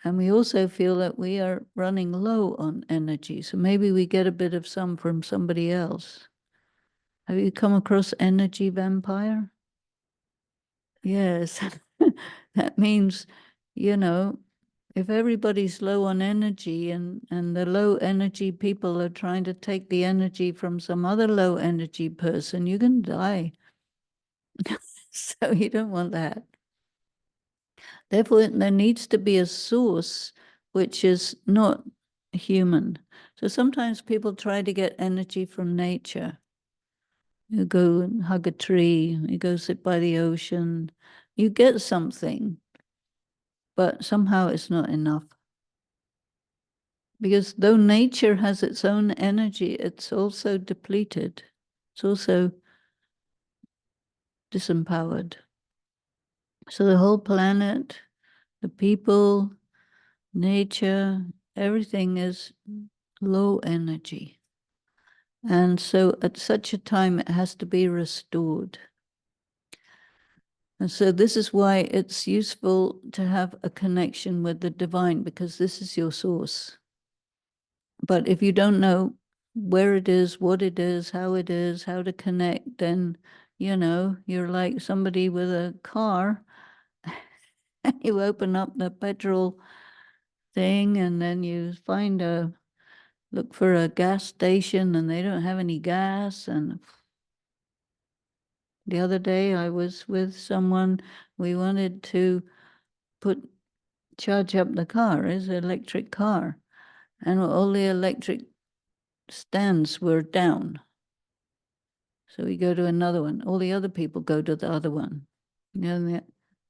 And we also feel that we are running low on energy. So maybe we get a bit of some from somebody else. Have you come across energy vampire? Yes. That means, you know, if everybody's low on energy and the low energy people are trying to take the energy from some other low energy person, you can die. So you don't want that. Therefore, there needs to be a source which is not human. So sometimes people try to get energy from nature. You go and hug a tree, you go sit by the ocean, you get something, but somehow it's not enough. Because though nature has its own energy, it's also depleted. It's also disempowered. So the whole planet, the people, nature, everything is low energy. And so at such a time, it has to be restored. And so this is why it's useful to have a connection with the divine, because this is your source. But if you don't know where it is, what it is, how to connect, then, you know, you're like somebody with a car. You open up the petrol thing and then you look for a gas station and they don't have any gas. And the other day I was with someone, we wanted to charge up the car, it's an electric car, and all the electric stands were down. So we go to another one. All the other people go to the other one. You know,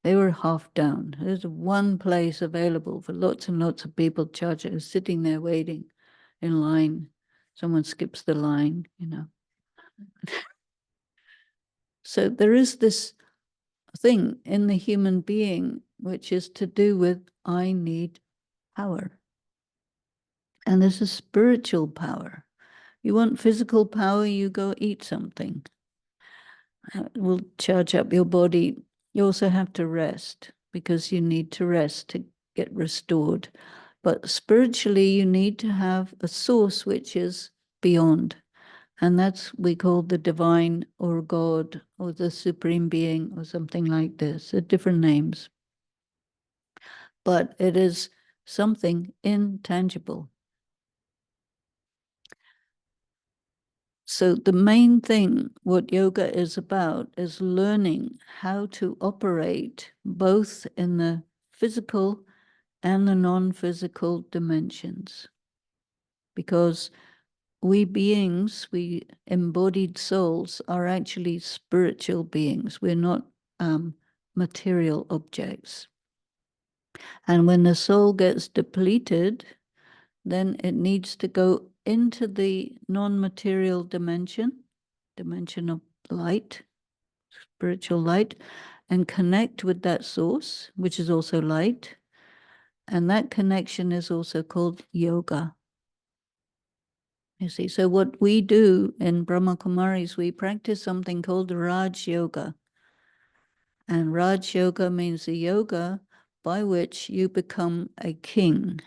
they were half down. There's one place available for lots and lots of people charging, sitting there waiting in line. Someone skips the line, you know. So there is this thing in the human being which is to do with I need power. And this is spiritual power. You want physical power, you go eat something. It will charge up your body. You also have to rest because you need to rest to get restored. But spiritually, you need to have a source which is beyond. And that's we call the divine or God or the supreme being or something like this. They're different names. But it is something intangible. So the main thing, what yoga is about, is learning how to operate both in the physical and the non-physical dimensions. Because we beings, we embodied souls, are actually spiritual beings. We're not material objects. And when the soul gets depleted, then it needs to go into the non-material dimension of light, spiritual light, and connect with that source, which is also light. And that connection is also called yoga. You see, so what we do in Brahma Kumaris, we practice something called Raj Yoga. And Raj Yoga means the yoga by which you become a king.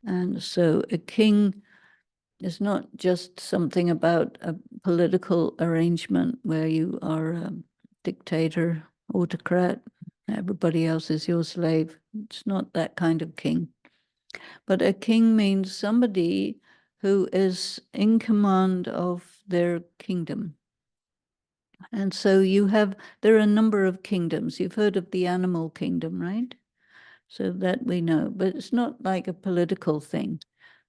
And so a king is not just something about a political arrangement where you are a dictator, autocrat, everybody else is your slave. It's not that kind of king. But a king means somebody who is in command of their kingdom. And so there are a number of kingdoms. You've heard of the animal kingdom, right? So that we know, but it's not like a political thing.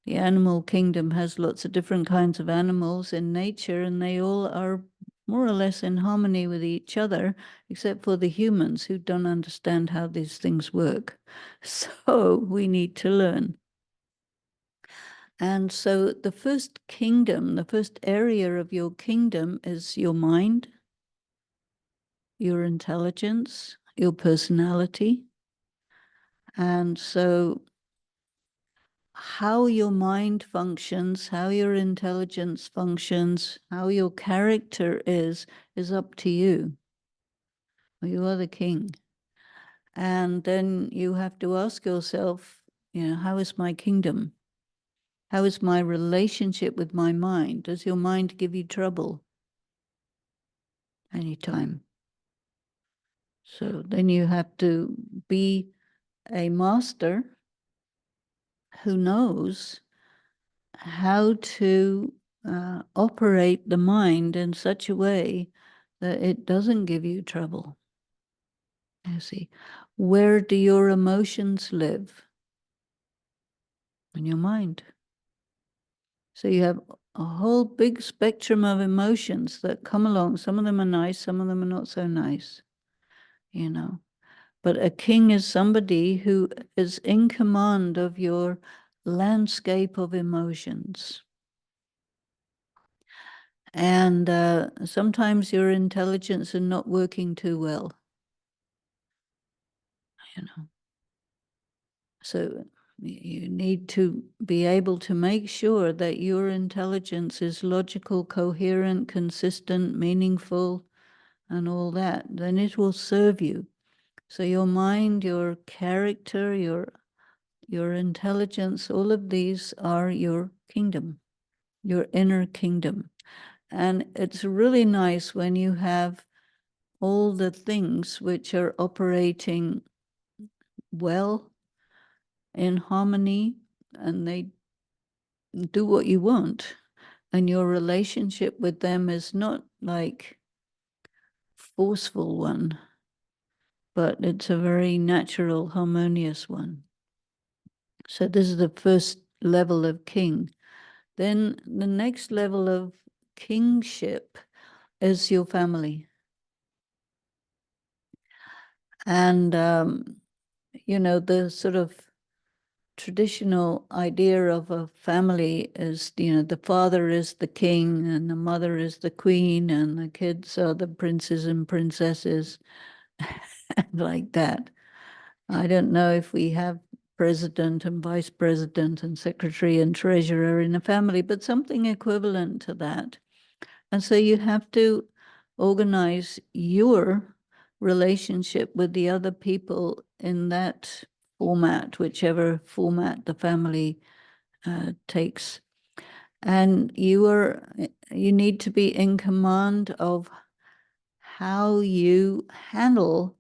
The animal kingdom has lots of different kinds of animals in nature, and they all are more or less in harmony with each other, except for the humans who don't understand how these things work. So we need to learn. And so the first kingdom, the first area of your kingdom is your mind, your intelligence, your personality. And so how your mind functions, how your intelligence functions, how your character is up to you. You are the king. And then you have to ask yourself, how is my kingdom? How is my relationship with my mind? Does your mind give you trouble? Anytime. So then you have to be a master who knows how to operate the mind in such a way that it doesn't give you trouble. You see, where do your emotions live? In your mind. So you have a whole big spectrum of emotions that come along. Some of them are nice, some of them are not so nice, But a king is somebody who is in command of your landscape of emotions. And sometimes your intelligence is not working too well, So you need to be able to make sure that your intelligence is logical, coherent, consistent, meaningful, and all that. Then it will serve you. So your mind, your character, your intelligence, all of these are your kingdom, your inner kingdom. And it's really nice when you have all the things which are operating well, in harmony, and they do what you want. And your relationship with them is not like forceful one, but it's a very natural, harmonious one. So this is the first level of king. Then the next level of kingship is your family. And, the sort of traditional idea of a family is, the father is the king and the mother is the queen and the kids are the princes and princesses, like that. I don't know if we have president and vice president and secretary and treasurer in a family, but something equivalent to that. And so you have to organize your relationship with the other people in that format, whichever format the family takes. And you need to be in command of how you handle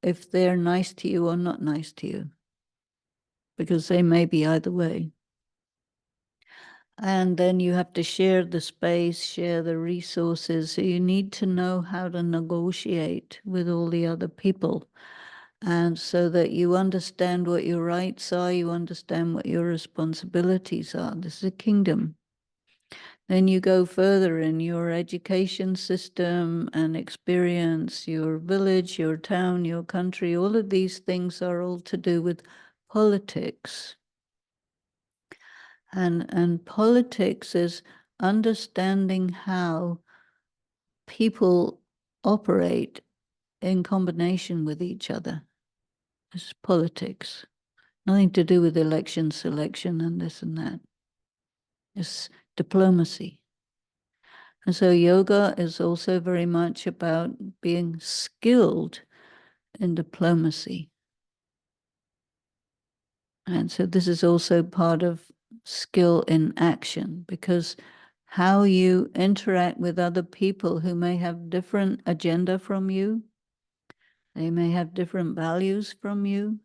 if they're nice to you or not nice to you, because they may be either way. And then you have to share the space, share the resources. So you need to know how to negotiate with all the other people. And so that you understand what your rights are, you understand what your responsibilities are. This is a kingdom. Then you go further in your education system and experience, your village, your town, your country. All of these things are all to do with politics. And politics is understanding how people operate in combination with each other. It's politics. Nothing to do with election selection and this and that. It's diplomacy. And so yoga is also very much about being skilled in diplomacy. And so this is also part of skill in action, because how you interact with other people who may have different agenda from you, they may have different values from you,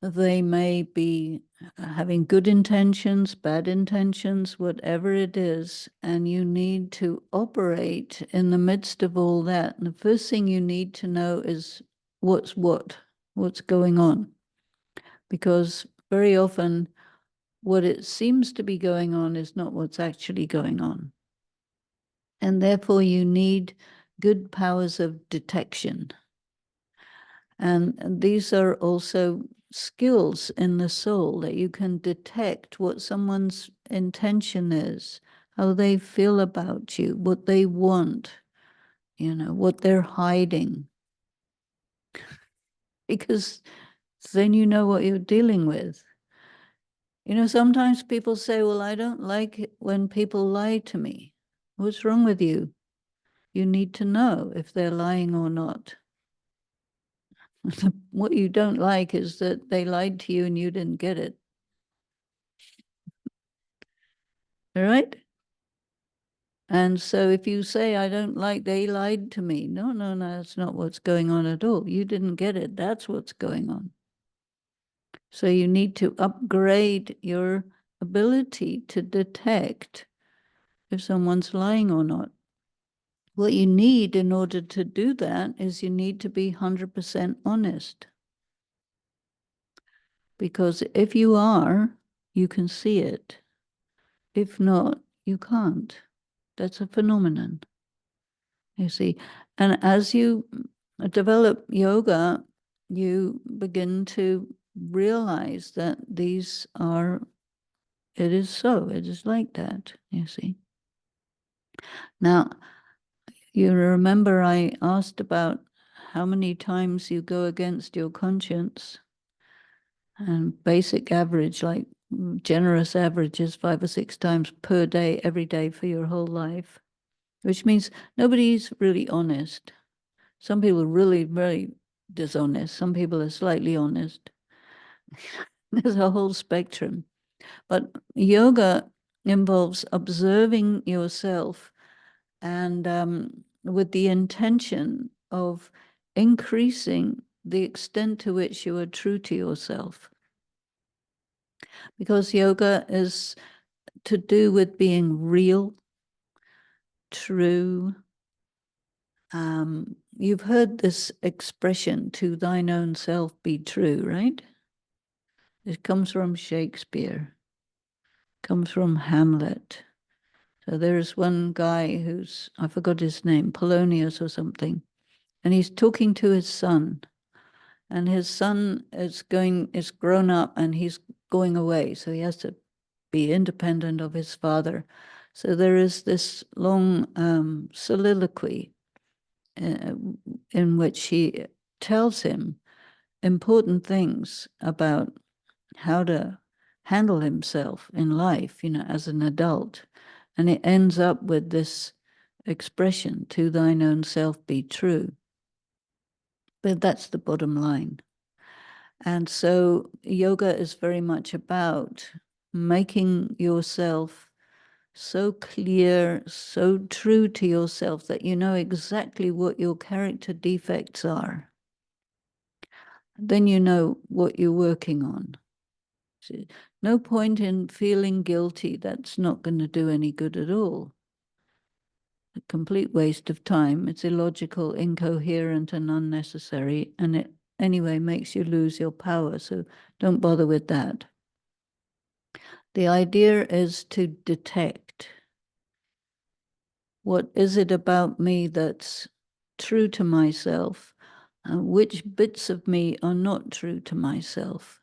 they may be having good intentions, bad intentions, whatever it is, and you need to operate in the midst of all that. And the first thing you need to know is what's going on. Because very often what it seems to be going on is not what's actually going on. And therefore you need good powers of detection. And these are also skills in the soul, that you can detect what someone's intention is, how they feel about you, what they want, what they're hiding. Because then you know what you're dealing with. Sometimes people say, well, I don't like it when people lie to me. What's wrong with you? You need to know if they're lying or not. What you don't like is that they lied to you and you didn't get it. All right? And so if you say, I don't like they lied to me, no, that's not what's going on at all. You didn't get it. That's what's going on. So you need to upgrade your ability to detect if someone's lying or not. What you need in order to do that is you need to be 100% honest. Because if you are, you can see it. If not, you can't. That's a phenomenon, you see. And as you develop yoga, you begin to realize that it is so, it is like that, you see. Now, you remember I asked about how many times you go against your conscience, and basic average, like generous average, is 5 or 6 times per day, every day for your whole life, which means nobody's really honest. Some people are really, really dishonest. Some people are slightly honest. There's a whole spectrum. But yoga involves observing yourself and with the intention of increasing the extent to which you are true to yourself. Because yoga is to do with being real, true. You've heard this expression, to thine own self be true, right? It comes from Shakespeare, comes from Hamlet. So there's one guy who's, I forgot his name, Polonius or something, and he's talking to his son. And his son is grown up and he's going away. So he has to be independent of his father. So there is this long soliloquy in which he tells him important things about how to handle himself in life, as an adult. And it ends up with this expression, to thine own self be true. But that's the bottom line. And so yoga is very much about making yourself so clear, so true to yourself that you know exactly what your character defects are. Then you know what you're working on. See, no point in feeling guilty. That's not going to do any good at all. A complete waste of time. It's illogical, incoherent, and unnecessary. And it anyway makes you lose your power. So don't bother with that. The idea is to detect, what is it about me that's true to myself? Which bits of me are not true to myself?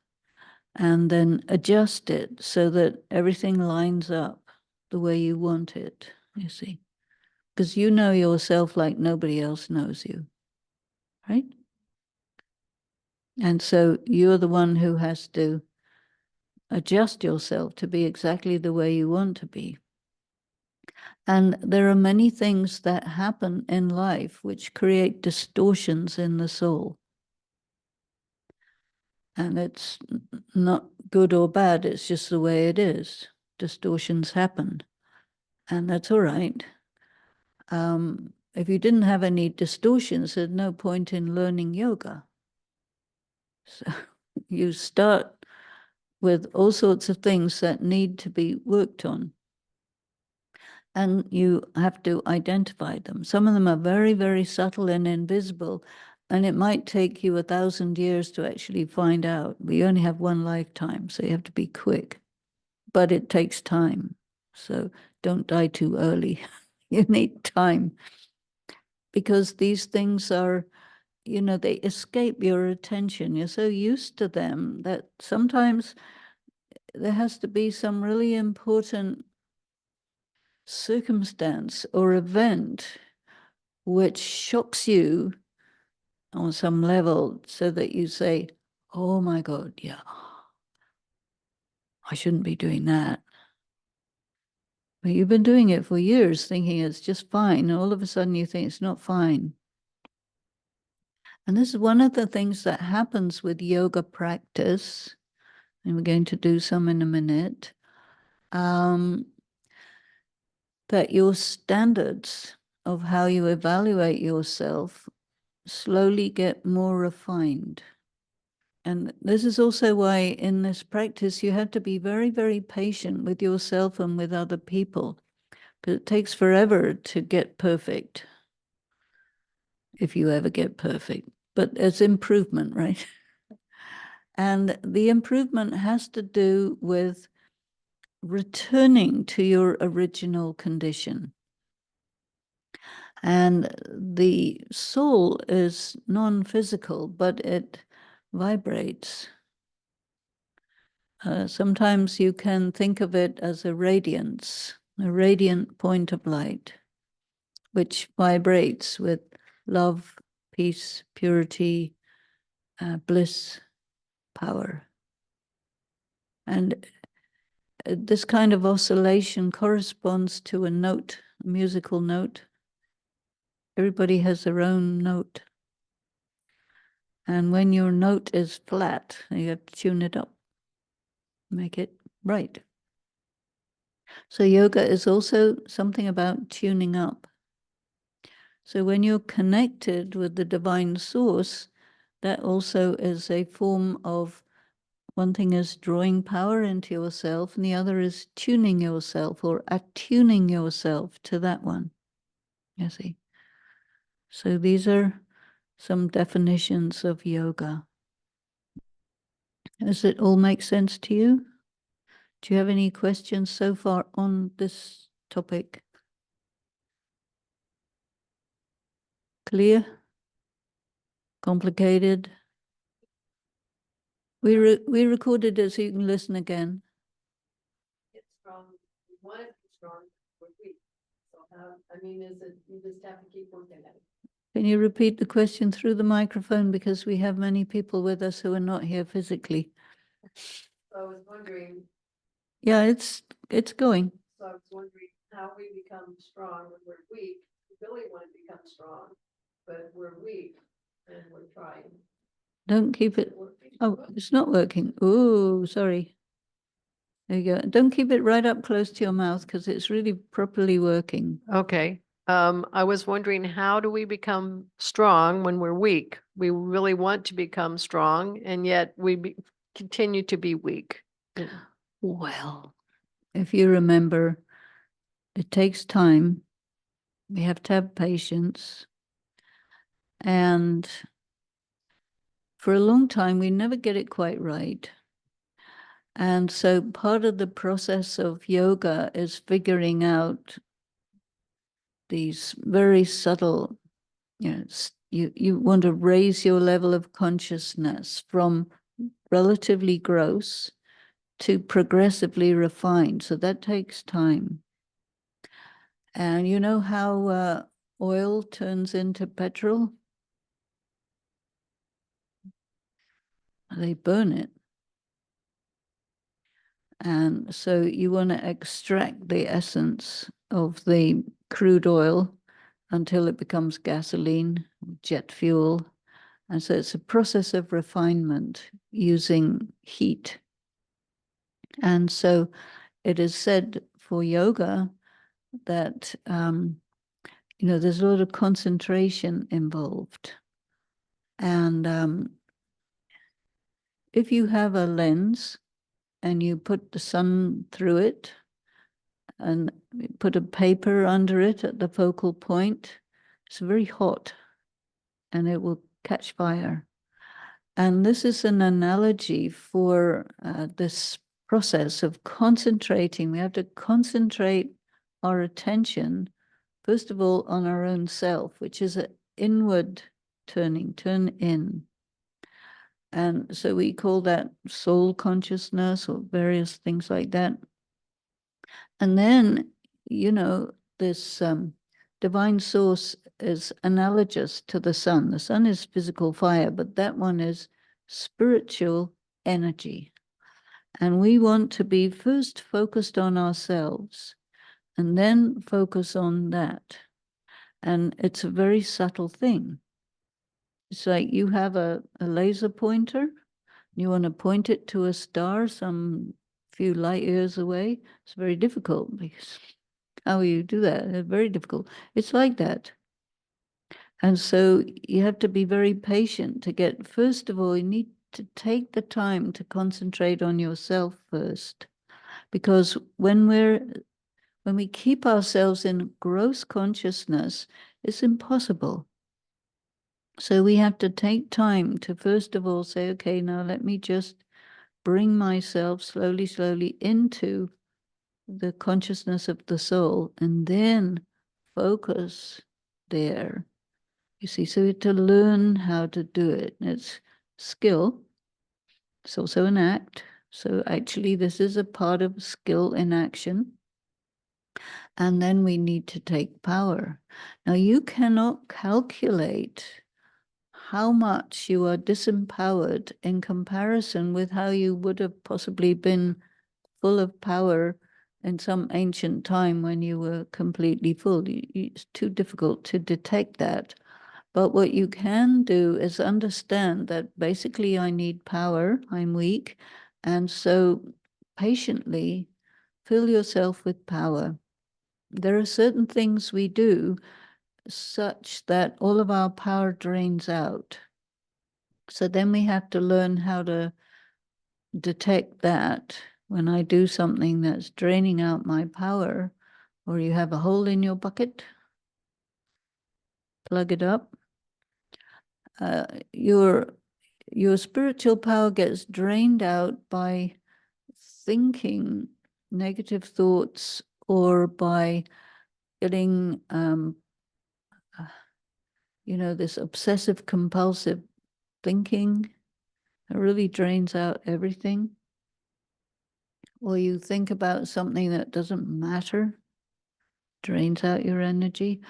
And then adjust it so that everything lines up the way you want it, you see. Because you know yourself like nobody else knows you, right? And so you're the one who has to adjust yourself to be exactly the way you want to be. And there are many things that happen in life which create distortions in the soul. And it's not good or bad, it's just the way it is. Distortions happen, and that's all right. If you didn't have any distortions, there's no point in learning yoga. So you start with all sorts of things that need to be worked on. And you have to identify them. Some of them are very, very subtle and invisible, and it might take you 1,000 years to actually find out. We only have one lifetime, so you have to be quick. but it takes time. So don't die too early. You need time, because these things are, they escape your attention. You're so used to them that sometimes there has to be some really important circumstance or event which shocks you on some level, so that you say, oh my God, yeah, I shouldn't be doing that. But you've been doing it for years thinking it's just fine. And all of a sudden you think it's not fine. And this is one of the things that happens with yoga practice. And we're going to do some in a minute. That your standards of how you evaluate yourself slowly get more refined. And this is also why in this practice you have to be very, very patient with yourself and with other people, because it takes forever to get perfect, if you ever get perfect. But it's improvement, right? And the improvement has to do with returning to your original condition. And the soul is non-physical, but it vibrates. Sometimes you can think of it as a radiance, a radiant point of light, which vibrates with love, peace, purity, bliss, power. And this kind of oscillation corresponds to a note, a musical note. Everybody has their own note. And when your note is flat, you have to tune it up, make it right. So yoga is also something about tuning up. So when you're connected with the divine source, that also is a form of, one thing is drawing power into yourself, and the other is tuning yourself or attuning yourself to that one. You see? So these are some definitions of yoga. Does it all make sense to you? Do you have any questions so far on this topic? Clear? Complicated? We recorded it so you can listen again. It's strong. You want it to be strong, we're weak. So is it, you just have to keep working at it. Can you repeat the question through the microphone, because we have many people with us who are not here physically? So I was wondering. Yeah, it's going. So I was wondering how we become strong when we're weak. We really want to become strong, but we're weak and we're trying. Don't keep it. Oh, it's not working. Oh, sorry. There you go. Don't keep it right up close to your mouth, because it's really properly working. Okay. I was wondering, how do we become strong when we're weak? We really want to become strong, and yet we continue to be weak. Well, if you remember, it takes time. We have to have patience. And for a long time, we never get it quite right. And so part of the process of yoga is figuring out these very subtle, you want to raise your level of consciousness from relatively gross to progressively refined. So that takes time. And you know how oil turns into petrol? They burn it. And so you want to extract the essence of the crude oil until it becomes gasoline, jet fuel. And so it's a process of refinement using heat. And so it is said for yoga that, there's a lot of concentration involved. And if you have a lens and you put the sun through it and put a paper under it at the focal point, it's very hot and it will catch fire. And this is an analogy for this process of concentrating. We have to concentrate our attention, first of all, on our own self, which is an inward turning, turn in. And so we call that soul consciousness or various things like that. And then, this divine source is analogous to the sun. The sun is physical fire, but that one is spiritual energy. And we want to be first focused on ourselves and then focus on that. And it's a very subtle thing. It's like you have a laser pointer, you want to point it to a star some few light years away. It's very difficult because how will you do that? It's very difficult. It's like that. And so you have to be very patient to get, first of all, you need to take the time to concentrate on yourself first. Because when we keep ourselves in gross consciousness, it's impossible. So we have to take time to, first of all, say, okay, now let me just bring myself slowly, slowly into the consciousness of the soul, and then focus there. You see, so we have to learn how to do it. It's skill. It's also an act. So actually, this is a part of skill in action. And then we need to take power. Now, you cannot calculate how much you are disempowered in comparison with how you would have possibly been full of power in some ancient time when you were completely full. It's too difficult to detect that. But what you can do is understand that basically I need power, I'm weak, and so patiently fill yourself with power. There are certain things we do such that all of our power drains out. So then we have to learn how to detect that when I do something that's draining out my power, or you have a hole in your bucket, plug it up. Your spiritual power gets drained out by thinking negative thoughts or by getting this obsessive compulsive thinking. It really drains out everything. Or you think about something that doesn't matter, drains out your energy.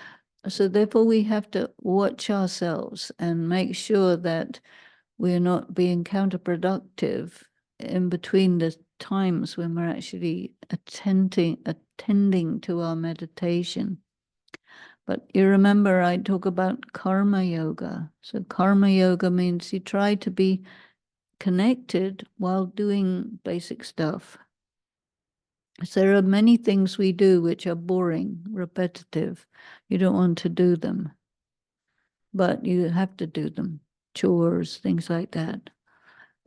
So therefore we have to watch ourselves and make sure that we're not being counterproductive in between the times when we're actually attending to our meditation. But you remember I talk about karma yoga. So karma yoga means you try to be connected while doing basic stuff. So there are many things we do which are boring, repetitive. You don't want to do them, but you have to do them. Chores, things like that.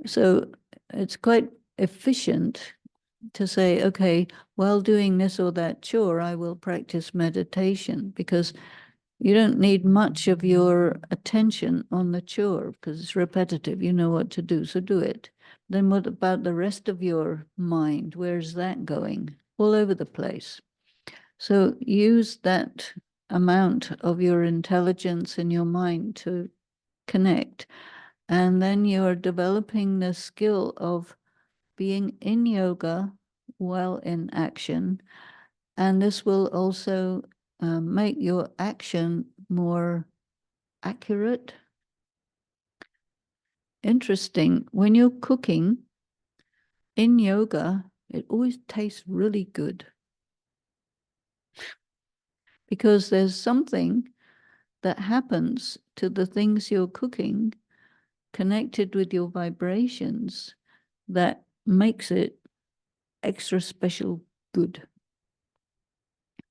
So it's quite efficient to say, okay, while doing this or that chore, I will practice meditation, because you don't need much of your attention on the chore because it's repetitive. You know what to do, so do it. Then what about the rest of your mind? Where's that going? All over the place. So use that amount of your intelligence in your mind to connect. And then you're developing the skill of being in yoga while in action. And this will also make your action more accurate. Interesting, when you're cooking in yoga, it always tastes really good. Because there's something that happens to the things you're cooking connected with your vibrations that makes it extra special good.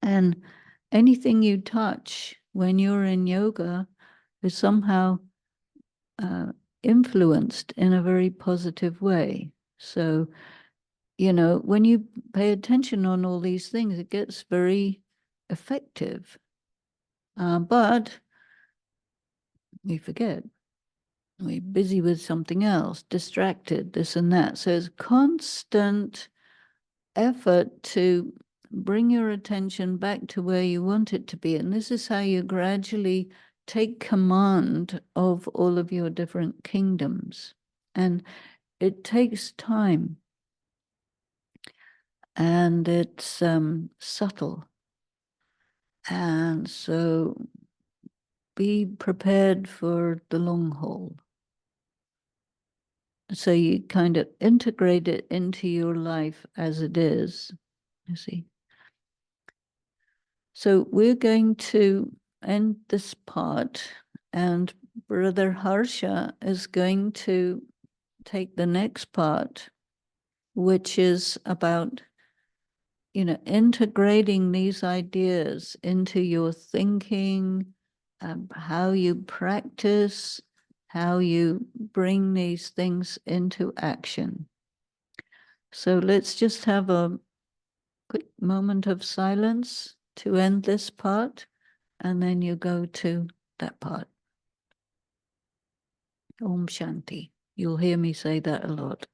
And anything you touch when you're in yoga is somehow influenced in a very positive way. So, when you pay attention on all these things, it gets very effective. But we forget. We're busy with something else, distracted, this and that. So it's constant effort to bring your attention back to where you want it to be. And this is how you gradually take command of all of your different kingdoms. And it takes time. And it's subtle. And so be prepared for the long haul. So you kind of integrate it into your life as it is, you see. So we're going to end this part, and Brother Harsha is going to take the next part, which is about, integrating these ideas into your thinking, how you practice, how you bring these things into action. So let's just have a quick moment of silence to end this part, and then you go to that part. Om Shanti. You'll hear me say that a lot.